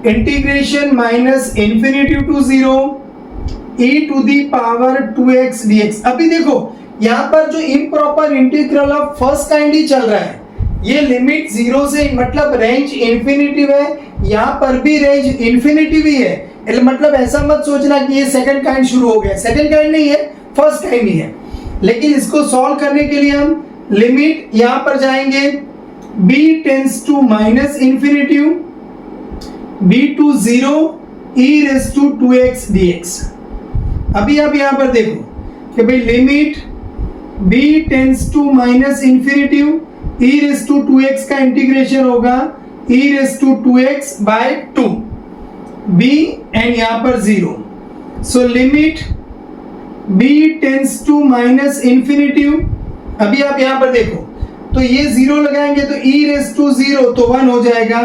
integration minus infinity to 0 e to the power 2x dx। अभी देखो यहाँ पर जो improper integral of first kind ही चल रहा है, ये लिमिट 0 से, मतलब रेंज इंफिनिटिव है, यहाँ पर भी रेंज इंफिनिटिव ही है। मतलब ऐसा मत सोचना कि ये सेकंड काइंड शुरू हो गया, सेकंड काइंड नहीं है, फर्स्ट काइंड ही है। लेकिन इसको सॉल्व करने के लिए हम लिमिट यहाँ पर जाएंगे b tends to minus infinity b to 0 e raise to 2x dx। अभी आप यहाँ पर देखो कि भाई limit b tends to minus infinity e raise to 2x का इंटीग्रेशन होगा e raise to 2x by 2 b and यहाँ पर 0। So limit b tends to minus infinity, अभी आप यहाँ पर देखो तो ये 0 लगाएंगे तो e रेस टू 0 तो 1 हो जाएगा।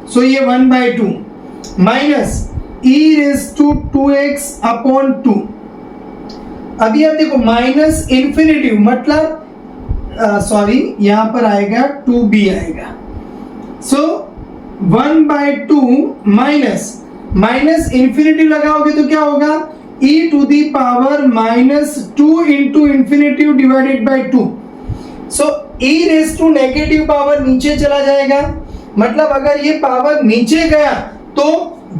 सो ये 1/2 minus e raise to 2x upon 2। अभी आप देखो माइनस इंफिनिटी मतलब सॉरी यहाँ पर आएगा 2b आएगा। सो 1/2 माइनस इंफिनिटी लगाओगे तो क्या होगा? e to the power -2 into infinity divided by 2। So e raise to negative power नीचे चला जाएगा, मतलब अगर ये पावर नीचे गया तो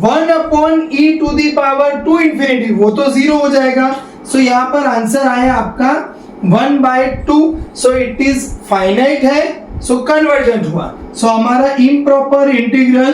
1/e to the power 2 infinity, वो तो 0 हो जाएगा। सो यहाँ पर आंसर आया आपका 1/2। सो इट इज फाइनाइट है, सो कन्वर्जेंट हुआ। सो हमारा इम्प्रॉपर इंटीग्रल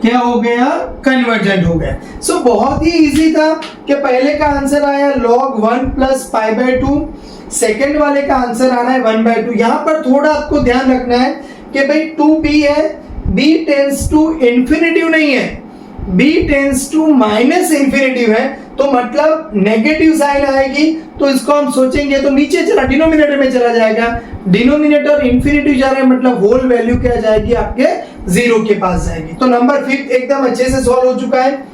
क्या हो गया? कन्वर्जेंट हो गया। सो बहुत ही इजी था कि पहले का आंसर आया log 1 plus pi by 2, second वाले का आंसर आना है 1/2। यहाँ पर थोड़ा आपको ध्यान रखना है कि भाई 2b है, b टेंस टू इंफिनिटिव नहीं है, b tends to minus infinity है, तो मतलब नेगेटिव साइन आएगी तो इसको हम सोचेंगे तो नीचे चला, डिनोमिनेटर में चला जाएगा। डिनोमिनेटर इंफिनिटी जा रहा है मतलब होल वैल्यू क्या जाएगी? आपके 0 के पास जाएगी। तो नंबर 5 एकदम अच्छे से सॉल्व हो चुका है।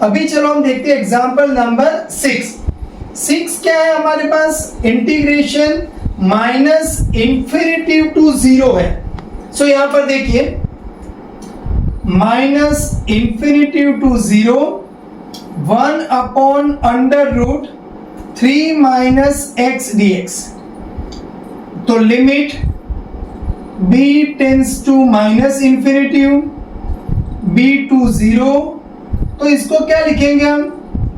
अभी चलो हम देखते हैं एग्जांपल नंबर 6 क्या है हमारे पास? इंटीग्रेशन माइनस इंफिनिटी टू 0 है। सो यहां पर देखिए minus infinity to 0 1/√3 minus x dx। तो limit b tends to minus infinity b to 0, तो इसको क्या लिखेंगे हम?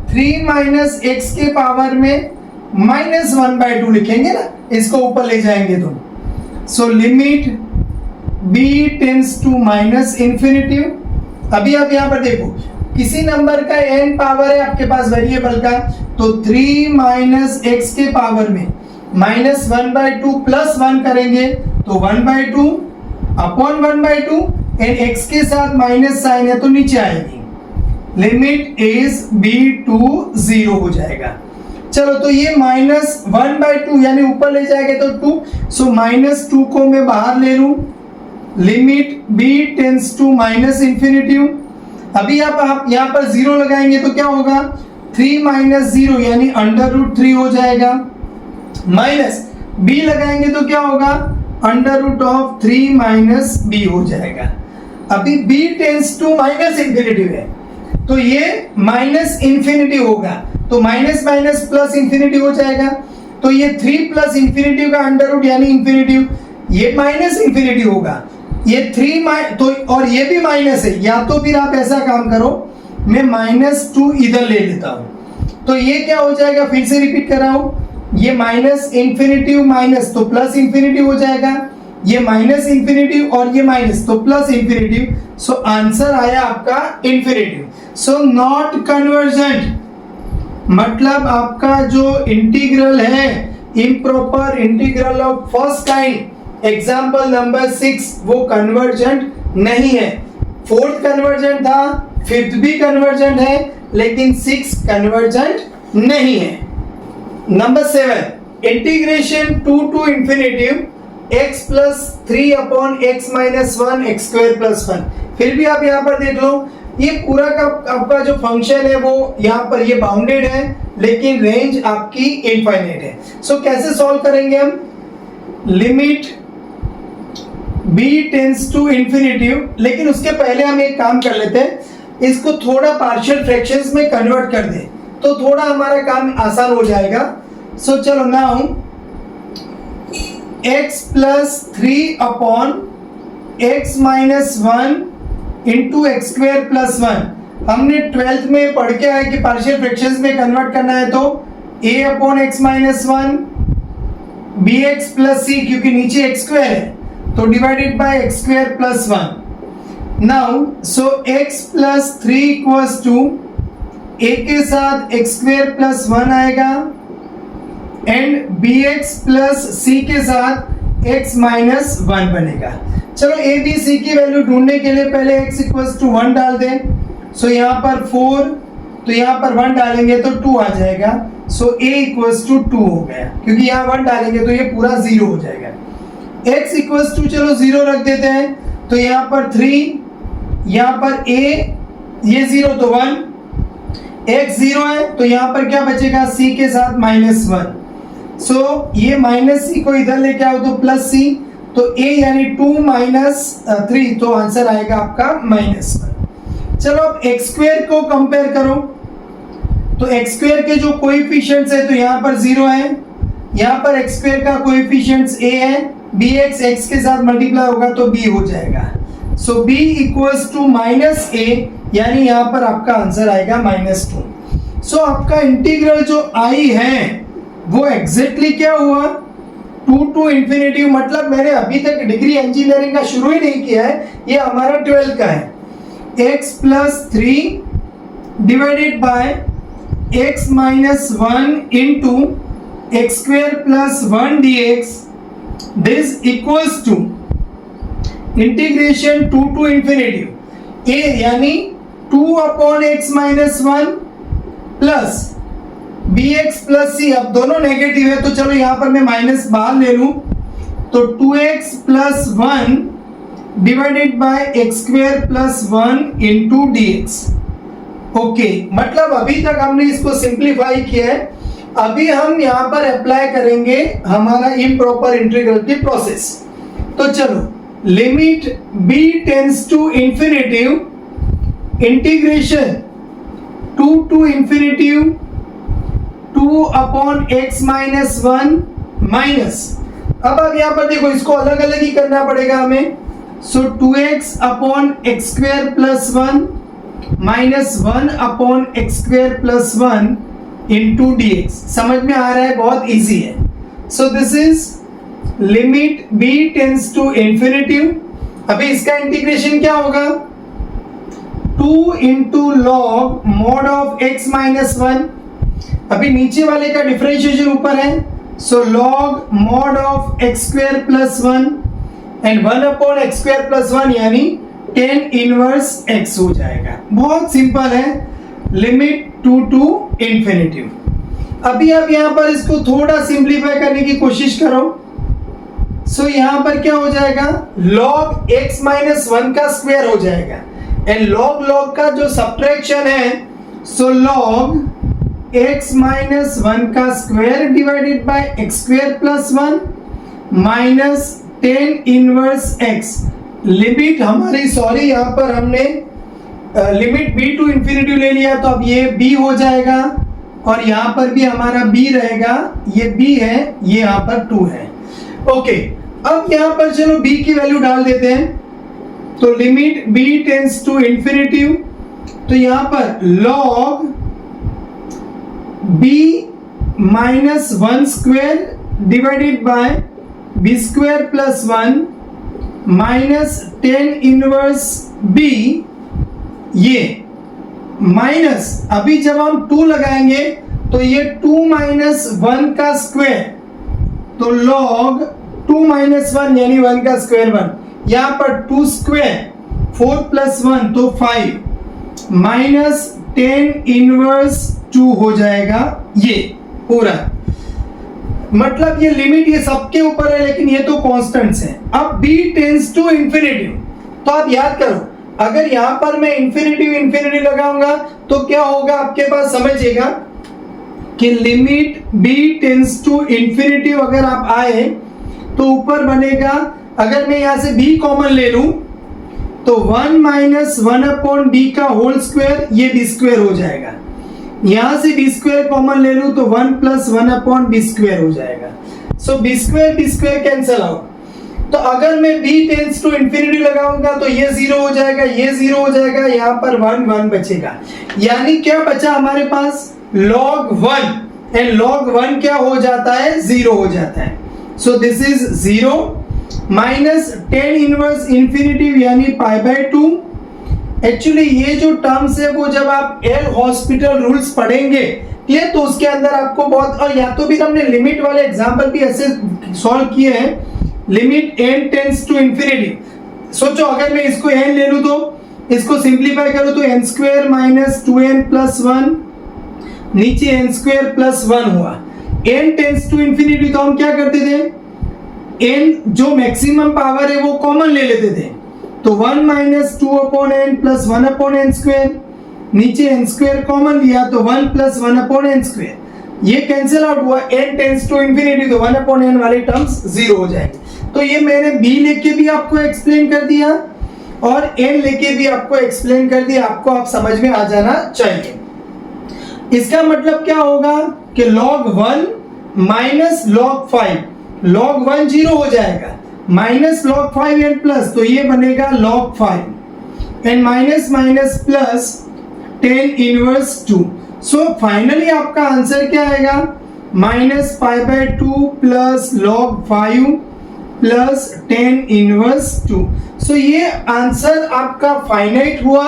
3 माइनस x के पावर में -1/2 लिखेंगे ना, इसको ऊपर ले जाएंगे तो। So limit b tends to minus infinity. अभी आप यहाँ पर देखो किसी नंबर का n पावर है आपके पास वेरिएबल का, तो 3 माइनस x के पावर में -1/2 प्लस 1 करेंगे तो 1/2 अपॉन 1/2 एंड x के साथ माइनस साइन है तो नीचे आएगी। लिमिट इज b टू 0 हो जाएगा। चलो तो ये -1/2 यानी ऊपर ले जाएंगे तो 2, सो -2 को मैं बाहर ले लूं, limit b tends to -infinity. अभी आप यहाँ पर 0 लगाएंगे तो क्या होगा, 3 - 0 यानी √3 हो जाएगा, माइनस b लगाएंगे तो क्या होगा, √3 - b हो जाएगा। अभी b टेंड्स टू -इंफिनिटी है तो ये -इंफिनिटी होगा, तो माइनस माइनस प्लस इंफिनिटी हो जाएगा, तो ये 3 प्लस इंफिनिटी का अंडर यानी इंफिनिटी, ये माइनस इंफिनिटी होगा, ये 3 तो और ये भी माइनस है, या तो फिर आप ऐसा काम करो मैं -2 इधर ले लेता हूं, तो ये क्या हो जाएगा, फिर से रिपीट कर रहा हूं, ये माइनस इंफिनिटी माइनस तो प्लस इंफिनिटी हो जाएगा, ये माइनस इंफिनिटी और ये माइनस तो प्लस इंफिनिटी, सो आंसर आया आपका इंफिनिटी। सो नॉट कन्वर्जेंट मतलब आपका जो इंटीग्रल है improper integral of first kind example number 6 वो कन्वर्जेंट नहीं है। फोर्थ कन्वर्जेंट था, फिफ्थ भी कन्वर्जेंट है, लेकिन 6 कन्वर्जेंट नहीं है। Number 7 integration 2 to infinity x plus 3 upon x minus 1 x square plus 1। फिर भी आप यहाँ पर देख लो, ये पूरा का आपका जो फंक्शन है वो यहाँ पर ये बाउंडेड है, लेकिन रेंज आपकी इनफाइनाइट है। सो कैसे सॉल्व करेंगे हम, limit b tends to infinity, लेकिन उसके पहले हम एक काम कर लेते हैं, इसको थोड़ा पार्शियल फ्रैक्शंस में कन्वर्ट कर दें तो थोड़ा हमारा काम आसान हो जाएगा। सो चलो now x plus 3 upon x minus 1 into x square plus 1। हमने 12th में पढ़ के आया कि पार्शियल फ्रैक्शंस में कन्वर्ट करना है तो a upon x minus 1 bx plus c, क्योंकि नीचे एक्स स्क्वायर है तो divided by x square plus 1। Now so x plus 3 equals to a के साथ एक्स स्क्वायर प्लस 1 आएगा एंड bx प्लस c के साथ x माइनस 1 बनेगा। चलो a b c की वैल्यू ढूंढने के लिए पहले x इक्वल्स टू 1 डाल दें, सो यहाँ पर 4 तो यहाँ पर 1 डालेंगे तो 2 आ जाएगा, सो a इक्वल्स टू 2 हो गया, क्योंकि यहाँ 1 डालेंगे तो ये पूरा 0 हो जाएगा। x इक्वल्स टू चलो 0 रख देते हैं, तो यहाँ पर 3, यहाँ पर a ये 0 तो 1, x 0 है तो यहाँ पर क्या बचेगा, c के साथ -1, सो ये -c को इधर लेके आओ तो प्लस c, तो a यानी 2 - 3 तो आंसर आएगा आपका -1। चलो अब x स्क्वायर को कंपेयर करो, तो x स्क्वायर के जो कोएफिशिएंट्स है तो यहाँ पर 0 है, यहाँ पर x स्क्वायर का कोएफिशिएंट्स a है, bx x के साथ मल्टीप्लाई होगा तो b हो जाएगा, सो b इक्वल्स टू -a यानी यहाँ पर आपका आंसर आएगा -2। सो आपका इंटीग्रल जो i है वो एग्जैक्टली क्या हुआ, 2 टू इंफिनिटी, मतलब मैंने अभी तक डिग्री इंजीनियरिंग का शुरू ही नहीं किया है, ये हमारा 12th का है, x plus 3 divided by x minus 1 into x square plus 1 dx, this equals to integration 2 to infinity a यानी 2 upon x minus 1 plus bx plus c, अब दोनों नेगेटिव है तो चलो यहाँ पर मैं माइनस बाहर ले लूं, तो 2x plus 1 divided by x square plus 1 into dx। Okay, मतलब अभी तक हमने इसको सिंप्लीफाई किया है, अभी हम यहाँ पर अप्लाई करेंगे हमारा इम्प्रॉपर इंटीग्रल की प्रोसेस। तो चलो limit b tends to infinity integration 2 to infinity 2 upon x minus 1 minus, अब यहाँ पर देखो इसको अलग अलग ही करना पड़ेगा हमें, so 2x upon x square plus 1 minus 1 upon x square plus 1 into dx। समझ में आ रहा है, बहुत इजी है। So this is limit b tends to infinity. अभी इसका इंटीग्रेशन क्या होगा, 2 into log mod of x minus 1, अभी नीचे वाले का डिफरेंशिएशन ऊपर है, so log mod of x square plus 1 and 1 upon x square plus 1 यानी tan इनवर्स x हो जाएगा। बहुत सिंपल है, लिमिट 2 टू इंफिनिटी। अभी आप यहां पर इसको थोड़ा सिंप्लीफाई करने की कोशिश करो। सो यहां पर क्या हो जाएगा, log x माइनस 1 का स्क्वायर हो जाएगा, एंड log log का जो सब्ट्रैक्शन है, सो log x माइनस 1 का square divided by x square plus 1 minus tan inverse x। Limit हमारी, सॉरी यहाँ पर हमने लिमिट b टू इंफिनिटी ले लिया, तो अब ये b हो जाएगा और यहाँ पर भी हमारा b रहेगा, ये b है, ये यहाँ पर 2 है। ओके, अब यहाँ पर चलो b की वैल्यू डाल देते हैं, तो limit b tends to infinity, तो यहाँ पर log b minus 1 square divided by b square plus 1 minus tan inverse b, ये माइनस, अभी जब हम 2 लगाएंगे तो ये 2 माइनस 1 का स्क्वायर, तो log 2 माइनस 1 यानी 1 का स्क्वायर 1, यहाँ पर 2 स्क्वायर 4 प्लस 1 तो 5 माइनस tan इनवर्स 2 हो जाएगा, ये पूरा। मतलब ये लिमिट ये सबके ऊपर है, लेकिन ये तो कांस्टेंट्स हैं। अब b टेंड्स टू इंफिनिटी, तो आप याद करो, अगर यहां पर मैं इंफिनिटी लगाऊंगा तो क्या होगा आपके पास, समझिएगा कि limit b tends to infinity अगर आप आए तो ऊपर बनेगा, अगर मैं यहां से b कॉमन ले लूं तो 1 माइनस 1 अपॉन b का होल स्क्वायर, ये b स्क्वायर हो जाएगा। यहां से b स्क्वायर कॉमन ले लूं तो 1 प्लस 1 अपॉन b स्क्वायर हो जाएगा। सो b स्क्वायर कैंसल आउट, तो अगर मैं b टेंड्स टू इंफिनिटी लगाऊंगा तो ये 0 हो जाएगा, ये 0 हो जाएगा, यहाँ पर 1 बचेगा, यानी क्या बचा हमारे पास, log 1, एंड log 1 क्या हो जाता है, 0 हो जाता है। So this is 0 minus tan inverse infinity यानी पाई बाय 2। एक्चुअली ये जो टर्म्स है वो जब आप एल हॉस्पिटल रूल्स पढ़ेंगे क्लियर, तो उसके अंदर आपको बहुत, और या तो भी हमने लिमिट वाले एग्जांपल भी ऐसे सॉल्व किए हैं, limit n tends to infinity. सोचो अगर मैं इसको n ले लूं तो इसको सिंप्लीफाई करूं तो n square minus 2n plus 1, नीचे n स्क्वायर प्लस 1 हुआ। n टेंड्स टू इंफिनिटी तो हम क्या करते थे, n जो मैक्सिमम पावर है वो कॉमन ले लेते थे, तो 1 minus 2 upon n plus 1 upon n square, नीचे n स्क्वायर कॉमन लिया तो 1 प्लस 1 अपॉन n स्क्वायर, ये कैंसिल आउट हुआ, n टेंड्स टू इंफिनिटी तो 1 अपॉन n वाले टर्म्स 0 हो जाएंगे। तो ये मैंने b लेके भी आपको एक्सप्लेन कर दिया और n लेके भी आपको एक्सप्लेन कर दिया, आपको आप समझ में आ जाना चाहिए। इसका मतलब क्या होगा कि log 1 माइनस log 5, log 1 0 हो जाएगा, माइनस log 5 एंड प्लस, तो ये बनेगा log 5 and minus minus plus tan inverse 2। So finally आपका आंसर क्या आएगा, minus pi by 2 plus log 5 plus tan inverse 2। सो ये आंसर आपका फाइनाइट हुआ,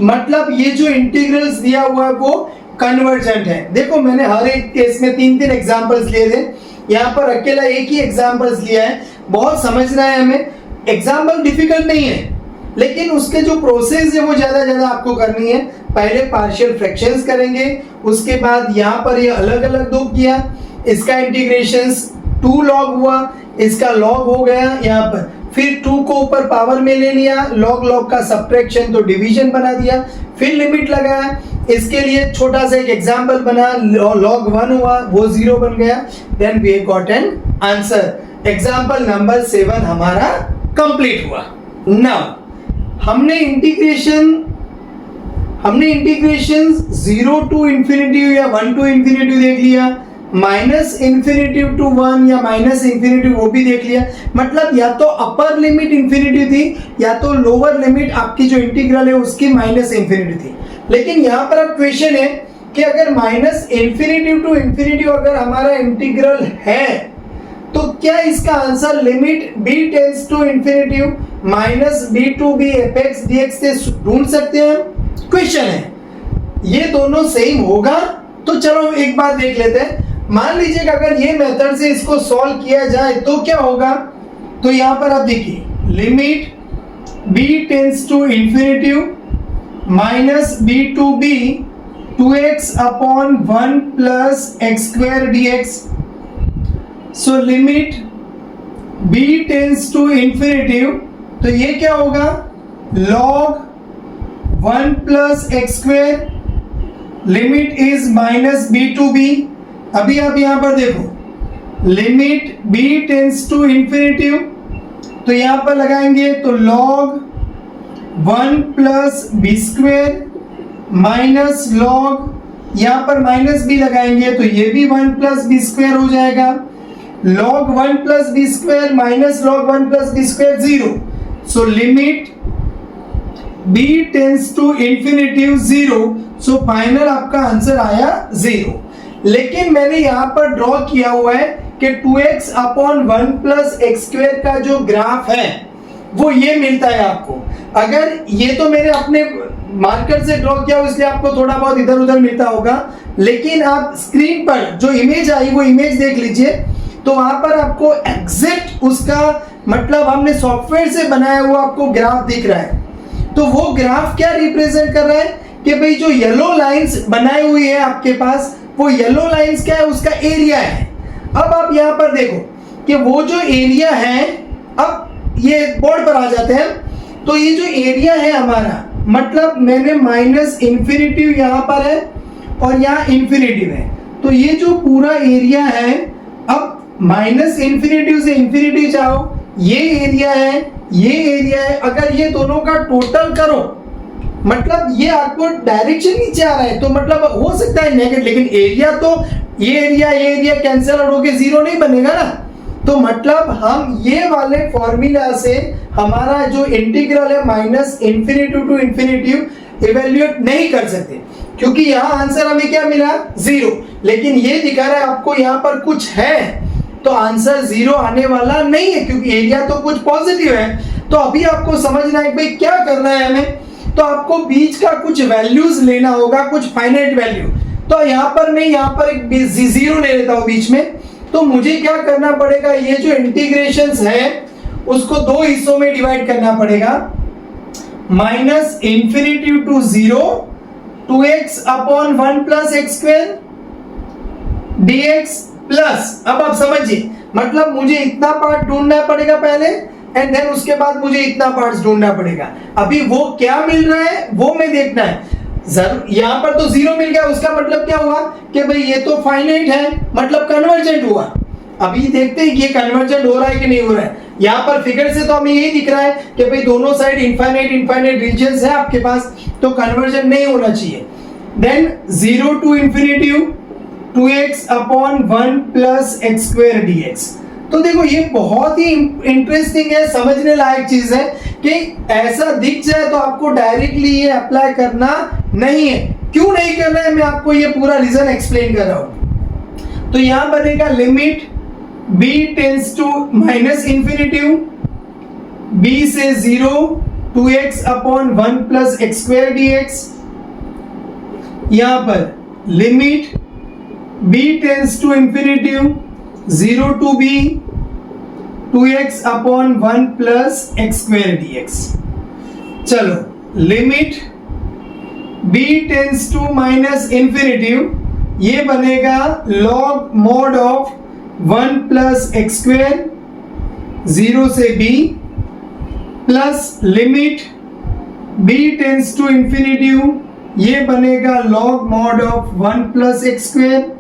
मतलब ये जो इंटीग्रल्स दिया हुआ है वो कन्वर्जेंट है। देखो मैंने हर एक केस में 3 एग्जांपल्स लिए थे, यहाँ पर अकेला एक ही एग्जांपल्स लिया है। बहुत समझना है हमें, एग्जांपल डिफिकल्ट नहीं है, लेकिन उसके जो प्रोसेस है वो ज्यादा आपको करनी है। पहले पार्शियल फ्रैक्शंस करेंगे, उसके बाद यहाँ पर ये अलग अलग दो किया, इसका इंटीग्रेशंस 2 log हुआ, इसका log हो गया यहाँ पर, फिर 2 को ऊपर पावर में ले लिया, log का सब्ट्रैक्शन तो डिवीजन बना दिया, फिर लिमिट लगाया, इसके लिए छोटा सा एक एग्जांपल बना, log 1 हुआ वो 0 बन गया, then we got an answer. Example number 7 हमारा कंप्लीट हुआ। नाउ हमने इंटीग्रेशन 0 टू इंफिनिटी या 1 टू इंफिनिटी देख लिया, माइनस इंफिनिटी टू 1 या माइनस इंफिनिटी वो भी देख लिया। मतलब या तो अपर लिमिट इंफिनिटी थी या तो लोअर लिमिट आपकी जो इंटीग्रल है उसकी माइनस इंफिनिटी थी। लेकिन यहाँ पर अब क्वेश्चन है कि अगर माइनस इंफिनिटी टू इंफिनिटी अगर हमारा इंटीग्रल है तो क्या इसका answer limit b tends to infinity minus b to b fx dx से ढूंढ सकते हैं? क्वेश्चन है, ये दोनों सेम होगा? तो चलो एक बार देख लेते हैं। मान लीजिए कि अगर ये मेथड से इसको सॉल्व किया जाए तो क्या होगा, तो यहां पर आप देखिए limit b tends to infinity minus b to b 2x upon 1 plus x square dx. So limit b tends to infinity, तो ये क्या होगा log 1 plus x square, limit is minus b to b. अभी आप यहां पर देखो limit b tends to infinity, तो यहां पर लगाएंगे तो log 1 plus B square minus log, यहां पर माइनस b लगाएंगे तो ये भी 1 प्लस बी स्क्वायर हो जाएगा. log 1 plus B square minus log 1 plus B square 0. So limit b tends to infinity 0. So final आपका आंसर आया 0. लेकिन मैंने यहां पर ड्रॉ किया हुआ है कि 2x upon 1 plus x square का जो ग्राफ है वो ये मिलता है आपको. अगर ये तो मैंने अपने मार्कर से ड्रॉ किया हो इसलिए आपको थोड़ा बहुत इधर उधर मिलता होगा, लेकिन आप स्क्रीन पर जो इमेज आई वो इमेज देख लीजिए, तो वहां पर आपको एग्जैक्ट उसका मतलब हमने सॉफ्टवेयर से बनाया हुआ आपको ग्राफ दिख रहा है. तो वो ग्राफ क्या रिप्रेजेंट कर रहा है कि भाई जो येलो लाइंस बनाई हुई है आपके पास, वो येलो लाइंस क्या है, उसका एरिया है. अब आप यहां पर देखो कि वो जो एरिया है, अब ये बोर्ड पर आ जाते हैं, तो ये जो एरिया है हमारा, मतलब मैंने माइनस इन्फिनिटिव यहां पर है और यहां इन्फिनिटिव है, तो ये जो पूरा एरिया है, अब माइनस इन्फिनिटिव से इन्फिनिटिव जाओ, ये एरिया है, ये एरिया है. अगर ये दोनों का टोटल करो, मतलब ये आपको डायरेक्शन नीचे आ रहा है, तो मतलब हो सकता है नेगेटिव, लेकिन एरिया तो ये एरिया कैंसिल आउट होके 0 नहीं बनेगा ना. तो मतलब हम ये वाले फॉर्मूला से हमारा जो इंटीग्रल है minus infinity to infinity evaluate नहीं कर सकते, क्योंकि यहाँ आंसर हमें क्या मिला 0. लेकिन ये दिखा रहा है आपको यहाँ पर कुछ है, तो आंसर 0 आने वाला नहीं है, क्योंकि एरिया तो कुछ पॉजिटिव है. तो अभी आपको समझना है भाई क्या करना है हमें, तो आपको बीच का कुछ वैल्यूज लेना होगा, कुछ फाइनाइट वैल्यू. तो यहाँ पर मैं यहाँ पर एक 0 ले लेता हूँ बीच में. तो मुझे क्या करना पड़ेगा, ये जो इंटीग्रेशंस है उसको 2 हिस्सों में डिवाइड करना पड़ेगा. Minus infinity to 0 2x upon 1 plus x square dx plus, अब आप समझिए, मतलब मुझे इतना पार्ट ढूंढना पड़ेगा पहले, एंड देन उसके बाद मुझे इतना पार्ट्स ढूंढना पड़ेगा. अभी वो क्या मिल रहा है वो मैं देखना है. जरूर यहाँ पर तो 0 मिल गया, उसका मतलब क्या हुआ कि भाई ये तो फाइनाइट है, मतलब कन्वर्जेंट हुआ. अभी देखते हैं कि ये कन्वर्जेंट हो रहा है कि नहीं हो रहा है. यहाँ पर फिगर से तो हमें यही दिख रहा है कि भाई दोनों साइड इनफाइनाइट रीजन्स है आपके पास, तो कन्वर्जन नहीं होना चाहिए. Then 0 to infinity 2x upon 1 plus x square dx. तो देखो ये बहुत ही इंटरेस्टिंग है, समझने लायक चीज है कि ऐसा दिख जाए तो आपको डायरेक्टली ये अप्लाई करना नहीं है. क्यों नहीं करना है, मैं आपको ये पूरा रीजन एक्सप्लेन कर रहा हूं. तो यहां बनेगा limit b tends to minus infinity b से 0 2x upon 1 plus x square dx. यहां पर limit b tends to infinity 0 to b 2x upon 1 plus x square dx. चलो limit b tends to minus infinity, ये बनेगा log mod of 1 plus x square 0 से b plus limit b tends to infinity, ये बनेगा log mod of 1 plus x square,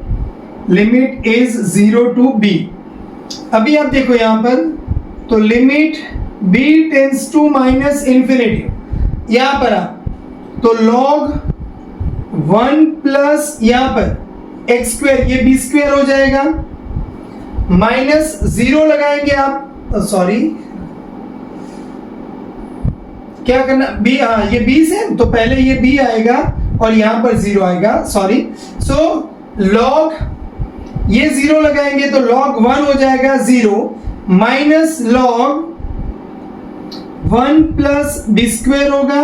limit is 0 to b. अभी आप देखो यहां पर, तो limit b tends to minus infinity, यहां पर आप तो log 1 प्लस यहां पर एक्स स्क्वायर, ये b स्क्वायर हो जाएगा, माइनस 0 लगाएंगे आप, सॉरी क्या करना, b, हाँ ये b से, तो पहले ये b आएगा और यहां पर 0 आएगा, सॉरी. सो log ये 0 लगाएंगे तो log 1 हो जाएगा 0 minus log 1 plus B square होगा,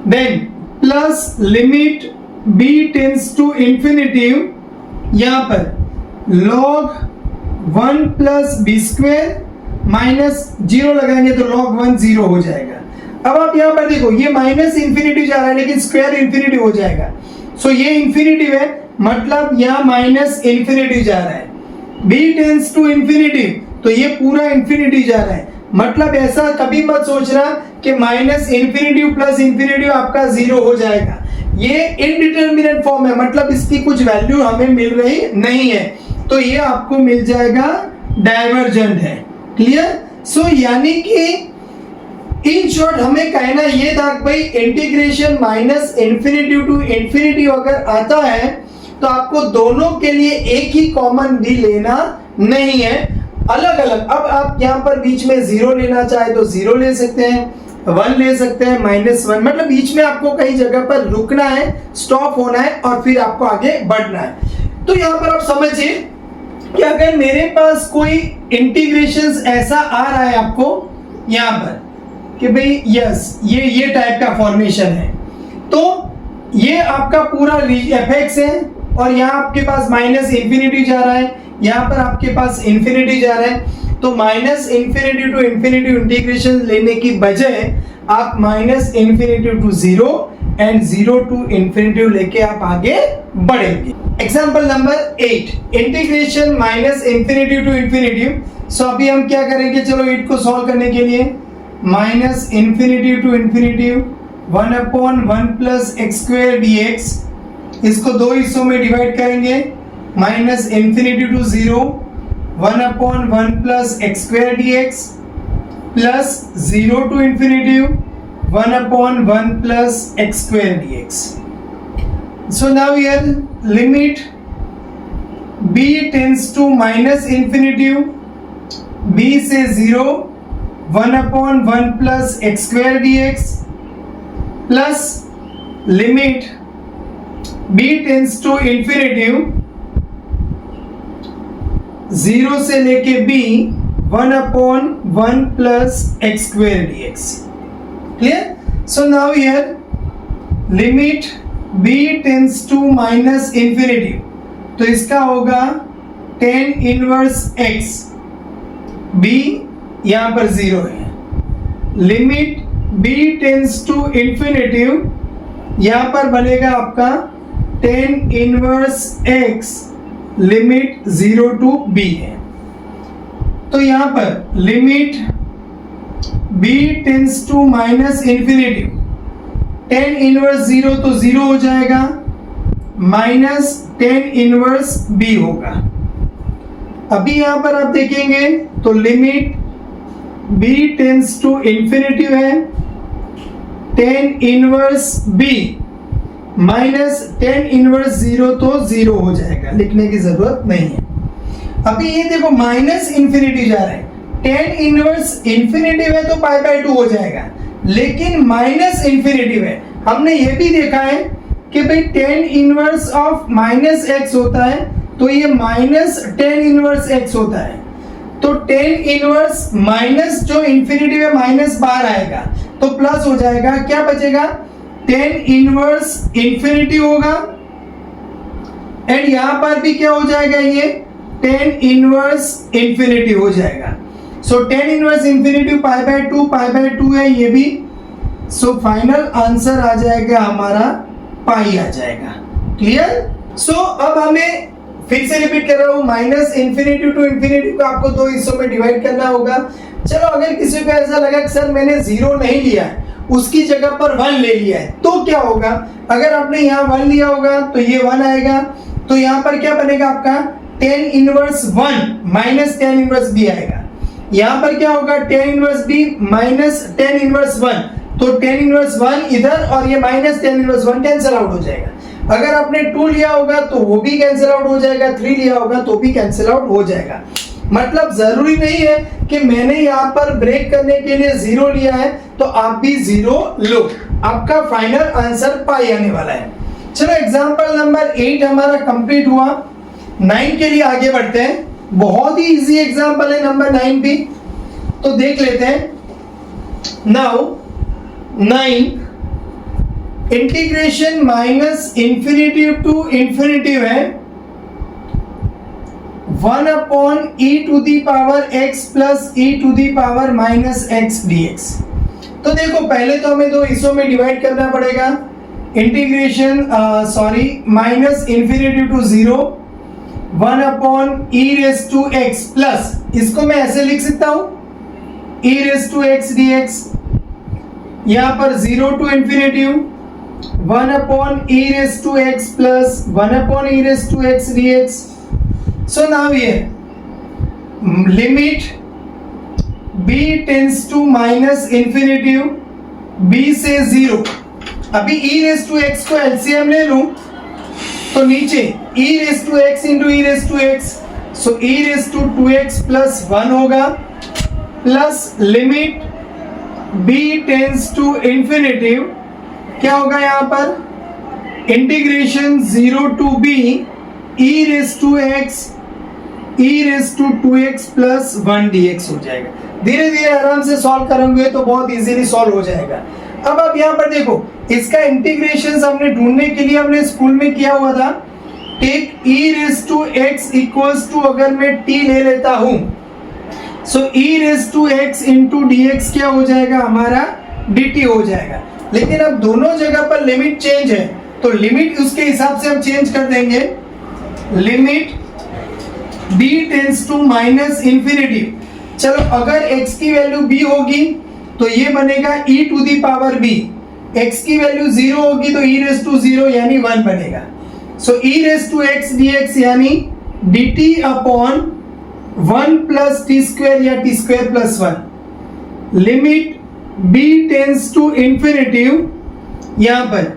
then plus limit b tends to infinity, यहां पर log 1 plus B square minus 0 लगाएंगे तो log 1 0 हो जाएगा। अब आप यहाँ पर देखो ये माइनस इंफिनिटी जा रहा है लेकिन स्क्वायर इंफिनिटी हो जाएगा। सो ये इंफिनिटी है मतलब यहाँ माइनस इंफिनिटी जा रहा है। b टेंस टू इंफिनिटी तो ये पूरा इंफिनिटी जा रहा है। मतलब ऐसा कभी मत सोचना कि माइनस इंफिनिटी प्लस इंफिनिटी आपका 0 हो जाएगा। ये इनडिटरमिनेट फॉर्म है मतलब इसकी कुछ वैल्यू हमें मिल रही नहीं है, तो ये आपको मिल जाएगा डाइवर्जेंट है। क्लियर? सो यानी कि इन शॉर्ट हमें कहना ये था भाई integration minus infinity to infinity अगर आता है तो आपको दोनों के लिए एक ही कॉमन भी लेना नहीं है, अलग अलग। अब आप यहाँ पर बीच में 0 लेना चाहे तो 0 ले सकते हैं, 1 ले सकते हैं, -1, मतलब बीच में आपको कई जगह पर रुकना है, स्टॉप होना है और फिर आपको आगे बढ़ना है। तो यहाँ पर आप समझिए कि अगर मेरे पास कोई इंटीग्रेशन ऐसा आ रहा है आपको यहाँ पर कि भाई यस ये टाइप का फॉर्मेशन है, तो ये आपका पूरा एफएक्स है और यहाँ आपके पास माइनस इंफिनिटी जा रहा है, यहाँ पर आपके पास इंफिनिटी जा रहा है। तो minus infinity to infinity integration लेने की बजाय आप minus infinity to 0 and 0 to infinity लेके आप आगे बढ़ेंगे। Example number 8 integration minus infinity to infinity. So अभी हम क्या करेंगे, चलो 8 को सॉल्व करने के लिए minus infinity to infinity 1/1 plus x square dx, इसको दो हिस्सों में डिवाइड करेंगे, minus infinity to 0 1/1 plus x square dx plus 0 to infinity 1/1 plus x square dx। So now here limit b tends to minus infinity, b से 0 1/1 plus x square dx plus limit b tends to infinity 0 से लेके b 1/1 plus x square dx। Clear? So now here limit b tends to minus infinity, तो इसका होगा tan inverse x, b यहां पर 0 है। Limit b tends to infinity यहां पर बनेगा आपका tan inverse x, limit 0 to b है। तो यहां पर limit b tends to minus infinity tan inverse 0 तो 0 हो जाएगा, माइनस tan इनवर्स b होगा। अभी यहां पर आप देखेंगे तो limit b tends to infinity है, tan inverse b minus tan inverse 0 तो 0 हो जाएगा, लिखने की जरूरत नहीं है। अभी ये देखो माइनस इंफिनिटी जा रहा है, tan इनवर्स इंफिनिटी है तो π/2 हो जाएगा, लेकिन माइनस इंफिनिटी है हमने ये भी देखा है कि भाई tan inverse of minus x होता है तो ये माइनस tan इनवर्स x होता है। तो tan इनवर्स माइनस जो इंफिनिटी में माइनस बाहर आएगा तो प्लस हो जाएगा, क्या बचेगा tan इनवर्स इंफिनिटी होगा एंड यहां पर भी क्या हो जाएगा, ये tan इनवर्स इंफिनिटी हो जाएगा। सो tan इनवर्स इंफिनिटी π/2 है ये भी। सो फाइनल आंसर आ जाएगा हमारा पाई आ जाएगा। क्लियर? सो अब हमें फिर से रिपीट कर रहा हूं, माइनस इंफिनिटी टू इंफिनिटी को आपको दो हिस्सों में डिवाइड करना होगा। चलो अगर किसी को ऐसा लगा कि सर मैंने 0 नहीं लिया है, उसकी जगह पर 1 ले लिया है, तो क्या होगा, अगर आपने यहाँ 1 लिया होगा तो ये 1 आएगा, तो यहाँ पर क्या बनेगा आपका tan inverse 1 minus tan inverse b आएगा। यहाँ पर क्या होगा tan inverse b minus tan inverse 1, तो tan इनवर्स 1 इधर और ये minus tan inverse 1 cancel out हो जाएगा। अगर आपने 2 लिया होगा तो वो भी कैंसिल आउट हो जाएगा, 3 लिया होगा तो भी कैंसिल आउट हो जाएगा। मतलब जरूरी नहीं है कि मैंने यहाँ पर ब्रेक करने के लिए 0 लिया है तो आप भी 0 लो, आपका फाइनल आंसर पाई आने वाला है। चलो एग्जांपल नंबर 8 हमारा कंप्लीट हुआ। 9 के लिए आगे बढ़ते हैं, बहुत ही इजी एग्जांपल है नंबर 9 भी, तो देख लेते हैं। Now 9 integration minus infinity to infinity है 1 upon e to the power x plus e to the power minus x dx। तो देखो पहले तो हमें दो हिस्सों में डिवाइड करना पड़ेगा। Integration minus infinity to 0 1 upon e raise to x plus, इसको मैं ऐसे लिख सकता हूं e raise to x dx, यहां पर 0 to infinity 1 upon e raise to x plus 1 upon e raise to x dx। So now here limit b tends to minus infinity b से 0। अभी e रेस टू x को LCM ले लूं तो नीचे e raise to x into e raise to x, so e raise to 2x plus 1 होगा, plus limit b tends to infinity, क्या होगा यहाँ पर integration 0 to b e raise to x e raise to 2x plus 1 dx हो जाएगा। धीरे धीरे आराम से सॉल्व करेंगे तो बहुत इजीली सॉल्व हो जाएगा। अब आप यहाँ पर देखो, इसका इंटीग्रेशन हमने ढूंढने के लिए हमने स्कूल में किया हुआ था, take e raise to x equals to, अगर मैं t ले लेता हूं so e raise to x into dx क्या हो जाएगा हमारा dt हो जाएगा। लेकिन अब दोनों जगह पर लिमिट चेंज है तो लिमिट उसके हिसाब से हम चेंज कर देंगे। Limit b tends to minus infinity, चलो अगर x की वैल्यू b होगी तो ये बनेगा e to the power b, x की वैल्यू 0 होगी तो e रेस टू 0 यानी 1 बनेगा। So e raise to x dx यानी dt upon 1 plus T square या T square plus 1। Limit b tends to infinity, यहां पर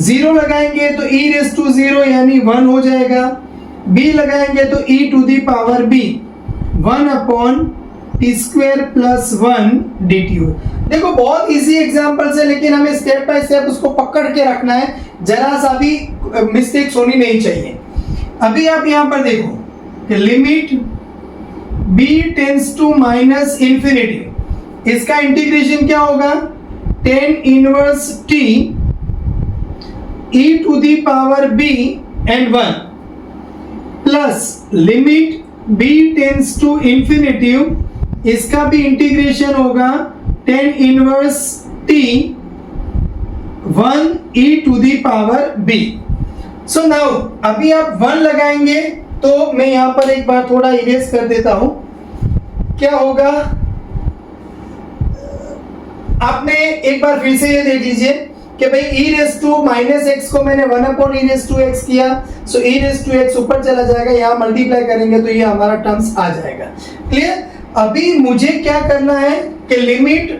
0 लगाएंगे तो e रेस टू 0 यानी 1 हो जाएगा, b लगाएंगे तो e to the power b 1 upon t square plus 1 dt हो। देखो बहुत इजी एग्जांपल्स है, लेकिन हमें स्टेप बाय स्टेप उसको पकड़ के रखना है, जरा सा भी मिस्टेक्स होनी नहीं चाहिए। अभी आप यहां पर देखो कि limit b tends to minus infinity, इसका इंटीग्रेशन क्या होगा 10 inverse t e to the power b and 1 plus limit b tends to infinity, इसका भी इंटीग्रेशन होगा 10 inverse t 1 e to the power b। So now अभी आप 1 लगाएंगे तो मैं यहां पर एक बार थोड़ा इरेज कर देता हूं, क्या होगा आपने एक बार फिर से ये देख लीजिए कि भाई e raise to minus x को मैंने 1 upon e raise to x किया, so e raise to x ऊपर चला जाएगा, यहां मल्टीप्लाई करेंगे तो ये हमारा टर्म्स आ जाएगा। क्लियर? अभी मुझे क्या करना है कि limit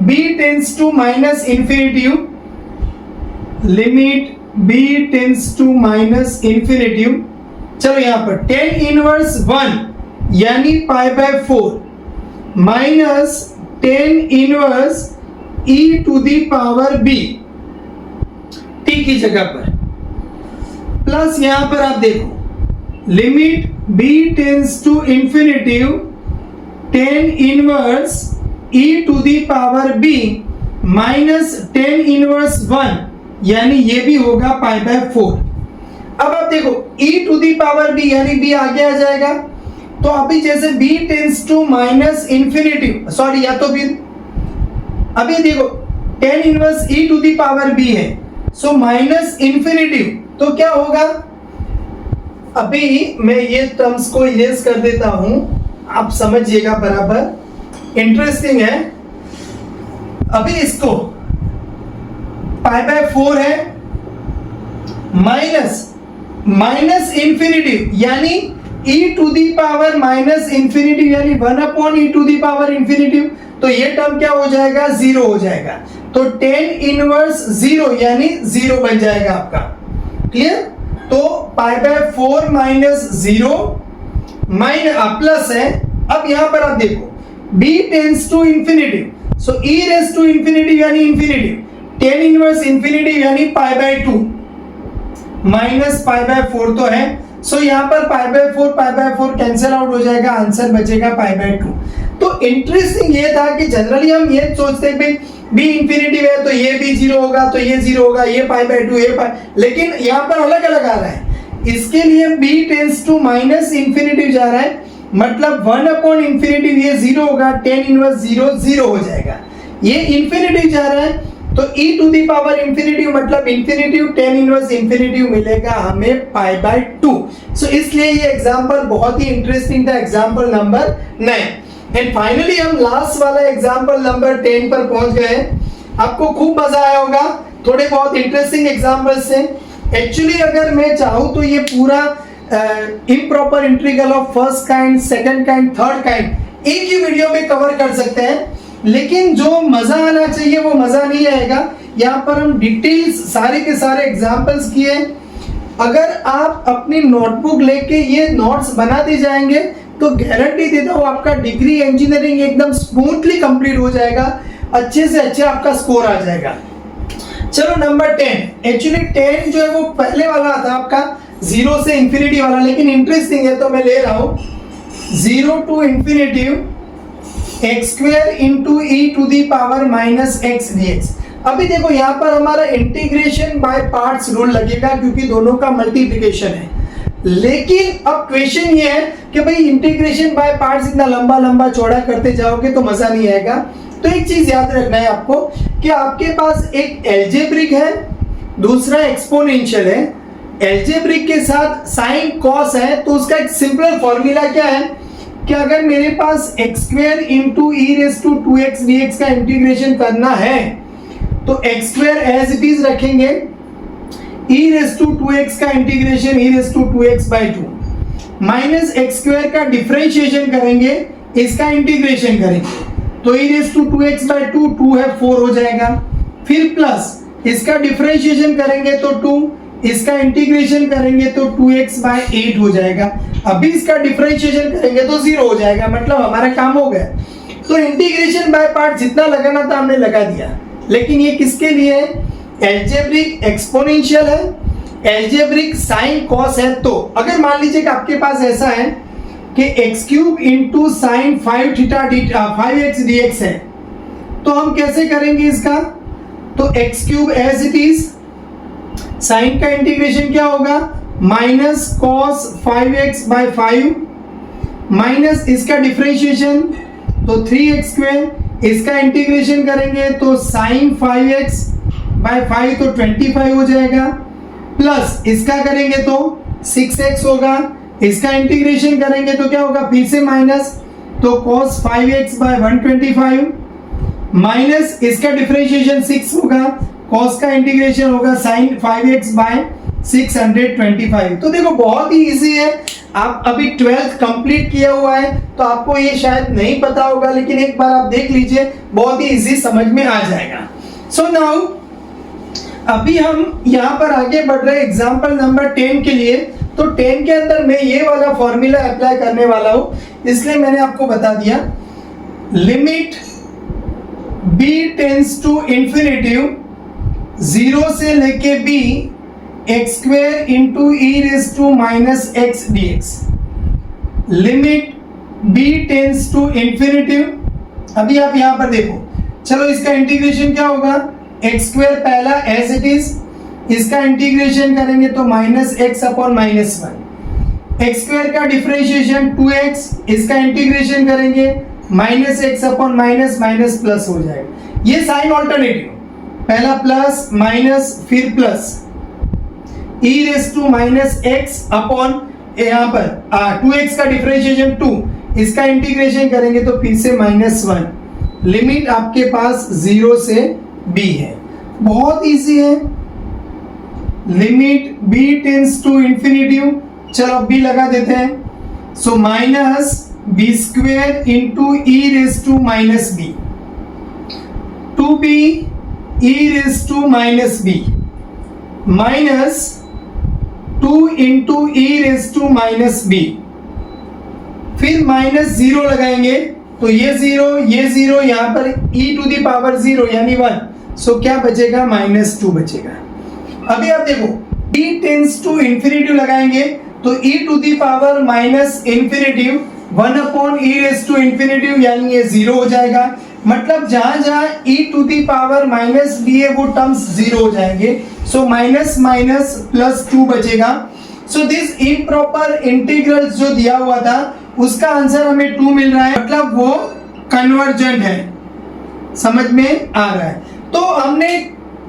b tends to minus infinity, limit b tends to minus infinity, चलो यहां पर 10 इनवर्स 1 यानी pi by 4 minus 10 inverse e to the power b t की जगह पर, प्लस यहां पर आप देखो limit b tends to infinity 10 inverse e to the power b minus 10 inverse 1 यानी ये भी होगा पाई बाय 4। अब आप देखो e to the power b यानी b आगे आ जाएगा, तो अभी जैसे b tends to minus infinity, sorry या तो भी अभी देखो 10 inverse e to the power b है, सो माइनस इंफिनिटी, तो क्या होगा, अभी मैं ये टर्म्स को इरेज कर देता हूं, आप समझिएगा बराबर, इंटरेस्टिंग है। अभी इसको पाई बाय 4 है माइनस इंफिनिटी यानी e to the power minus infinity यानी 1 upon e to the power infinity, तो ये टर्म क्या हो जाएगा 0 हो जाएगा, तो 10 इनवर्स 0 यानी 0 बन जाएगा आपका। क्लियर? तो पाई बाय 4 माइनस 0 प्लस है। अब यहां पर आप देखो b tends to infinity, so e raise to infinity यानी इंफिनिटी, 10 इनवर्स इंफिनिटी यानी pi by 2 minus pi by 4 तो है, सो यहां पर पाई बाय 4 कैंसिल आउट हो जाएगा, आंसर बचेगा पाई बाय 2। तो इंटरेस्टिंग ये था कि जनरली हम ये सोचते हैं कि b इंफिनिटी है तो ये भी 0 होगा, तो ये 0 होगा, ये पाई बाय 2 ये पाई, लेकिन यहां पर अलग अलग आ रहा है। इसके लिए b tends to minus infinity जा रहा है, मतलब 1 अपॉन इंफिनिटी ये 0 होगा, tan इनवर्स 0 0 हो जाएगा। ये इंफिनिटी जा रहा है तो e to the power infinity मतलब इंफिनिटी tan इनवर्स इंफिनिटी मिलेगा हमें पाई बाय 2। सो इसलिए ये एग्जांपल बहुत ही इंटरेस्टिंग था, एग्जांपल नंबर 9। एंड फाइनली हम लास्ट वाला एग्जांपल नंबर 10 पर पहुंच गए। आपको खूब मजा आया होगा, थोड़े बहुत इंटरेस्टिंग एग्जांपल्स हैं। एक्चुअली अगर मैं चाहूँ तो ये पूरा improper integral of first kind, second kind, third kind एक ही वीडियो में कवर कर सकते हैं, लेकिन जो मजा आना चाहिए वो मजा नहीं आएगा। यहाँ पर हम डिटेल्स सारे के सारे एग्जांपल्स किए। अगर आप अपनी नोटबुक लेके ये नोट्स बनाते जाएंगे तो गारंटी देता हूँ आपका डिग्री इंजीनियरिंग एकदम स्मूथली कंप्लीट हो जाएगा, अच्छे से अच्छा आपका स्कोर आ जाएगा। चलो नंबर 10। एक्चुअली 10 जो है वो पहले वाला था आपका 0 से इंफिनिटी वाला, लेकिन इंटरेस्टिंग है तो मैं ले रहा हूँ 0 to infinity x square into e to the power minus x dx। अभी देखो यहाँ पर हमारा इंटीग्रेशन बाय पार्ट्स रूल लगेगा क्योंकि दोनों का मल्टीप्लिकेशन है, लेकिन अब क्वेश्चन ये है कि भाई इंटीग्रेशन बाय पार्ट्स इतना लंबा लंबा चौड़ा करते जाओगे तो मजा नहीं आएगा। तो एक चीज याद रखना है आपको कि आपके पास एक एल्जेब्रिक है, दूसरा एक्सपोनेंशियल है। एल्जेब्रिक के साथ साइन कॉस है तो उसका एक सिंपल फॉर्मूला क्या है कि अगर मेरे पास X square into E raise to 2x dx का इंटीग्रेशन करना है तो X square as it is रखेंगे, ई रेस टू 2x का integration E raise to 2x by 2 minus X square का डिफरेंशिएशन करेंगे, इसका इंटीग्रेशन करेंगे तो ई रेस टू 2x बाई 2 2 है 4 हो जाएगा। फिर प्लस इसका डिफरेंशिएशन करेंगे तो 2, इसका इंटीग्रेशन करेंगे तो 2x बाई 8 हो जाएगा। अभी इसका डिफरेंशिएशन करेंगे तो 0 हो जाएगा, मतलब हमारा काम हो गया। तो इंटीग्रेशन बाय पार्ट जितना लगाना था हमने लगा दिया, लेकिन ये किसके लिए है? एल्जेब्रिक एक्सपोनेंशियल है, एल्जेब्रिक साइन कॉस है। तो अगर मान लीजिए कि आपके पास ऐसा है कि x cube into sine 5 theta 5x dx है, तो हम कैसे करेंगे इसका? तो x cube as it is, sine का इंटीग्रेशन क्या होगा? Minus cos 5x by 5 minus इसका डिफरेंशिएशन तो 3x स्क्वायर, इसका इंटीग्रेशन करेंगे तो साइन 5x बाई 5 तो 25 हो जाएगा, प्लस इसका करेंगे तो 6x होगा, इसका इंटीग्रेशन करेंगे तो क्या होगा? फिर से माइनस तो cos 5x बाई 125 माइनस इसका डिफरेंशिएशन 6 होगा, cos का इंटीग्रेशन होगा sin 5x बाय 625। तो देखो बहुत ही इजी है। आप अभी 12th कंप्लीट किया हुआ है तो आपको ये शायद नहीं पता होगा, लेकिन एक बार आप देख लीजिए, बहुत ही इजी समझ में आ जाएगा। सो नाउ अभी हम यहाँ पर आगे बढ़ रहे एग्जाम्पल नंबर 10 के लिए। तो 10 के अंदर मैं ये वाला फॉर्मूला अप्लाई करने वाला हूँ, इसलिए मैंने आपको बता दिया limit b tends to infinity 0 से लेके b x square into E raise to minus x dx। Limit b tends to infinity, अभी आप यहां पर देखो, चलो इसका इंटीग्रेशन क्या होगा? एक्स स्क्वायर पहला एज इट इज, इसका इंटीग्रेशन करेंगे तो minus x upon minus 1, x square का डिफरेंशिएशन 2x, इसका इंटीग्रेशन करेंगे minus x upon minus minus plus हो जाएगा। ये साइन ऑल्टरनेटिव, पहला प्लस माइनस फिर plus, e raise to minus x upon यहाँ पर 2x का डिफरेंशिएशन 2, इसका इंटीग्रेशन करेंगे तो फिर से माइनस 1। लिमिट आपके पास 0 से b है, बहुत इजी है। Limit b tends to infinity, चलो b लगा देते हैं, so minus b square into E raise to minus b, 2b e raise to minus b minus 2 into E raise to minus b, फिर minus 0 लगाएंगे तो ये 0 यहाँ पर e टू दी पावर 0 यानी 1, सो क्या बचेगा? माइनस 2 बचेगा। अभी आप देखो b टेंस टू इंफिनिटी लगाएंगे तो e to the power minus infinity 1 upon e raise to infinity यानी ये 0 हो जाएगा। मतलब जहां जहां e to the power minus b है वो टर्म्स 0 हो जाएंगे, सो माइनस माइनस प्लस 2 बचेगा। सो दिस इम्प्रॉपर इंटीग्रल्स जो दिया हुआ था उसका आंसर हमें 2 मिल रहा है, मतलब वो कन्वर्जेंट है। समझ में आ रहा है? तो हमने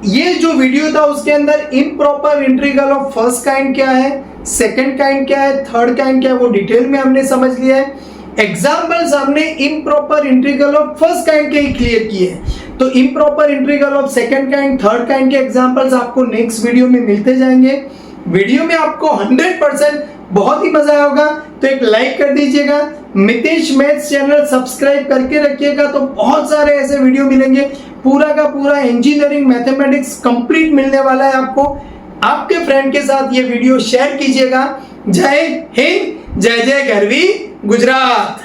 ये जो वीडियो था उसके अंदर improper integral of first kind क्या है, सेकंड काइंड क्या है, थर्ड काइंड क्या है, वो डिटेल में हमने समझ लिया है। एग्जाम्पल्स हमने improper integral of first kind के ही क्लियर किए, तो improper integral of second kind, third kind के एग्जाम्पल्स आपको नेक्स्ट वीडियो में मिलते जाएंगे। वीडियो में आपको 100% बहुत ही मजा आया होगा, तो एक लाइक कर दीजिएगा, मितेश मैथ्स चैनल सब्सक्राइब करके रखिएगा, तो बहुत सारे ऐसे वीडियो मिलेंगे। पूरा का पूरा इंजीनियरिंग मैथमेटिक्स कंप्लीट मिलने वाला है आपको। आपके फ्रेंड के साथ ये वीडियो शेयर कीजिएगा। जय हिंद, जय जय गरवी गुजरात।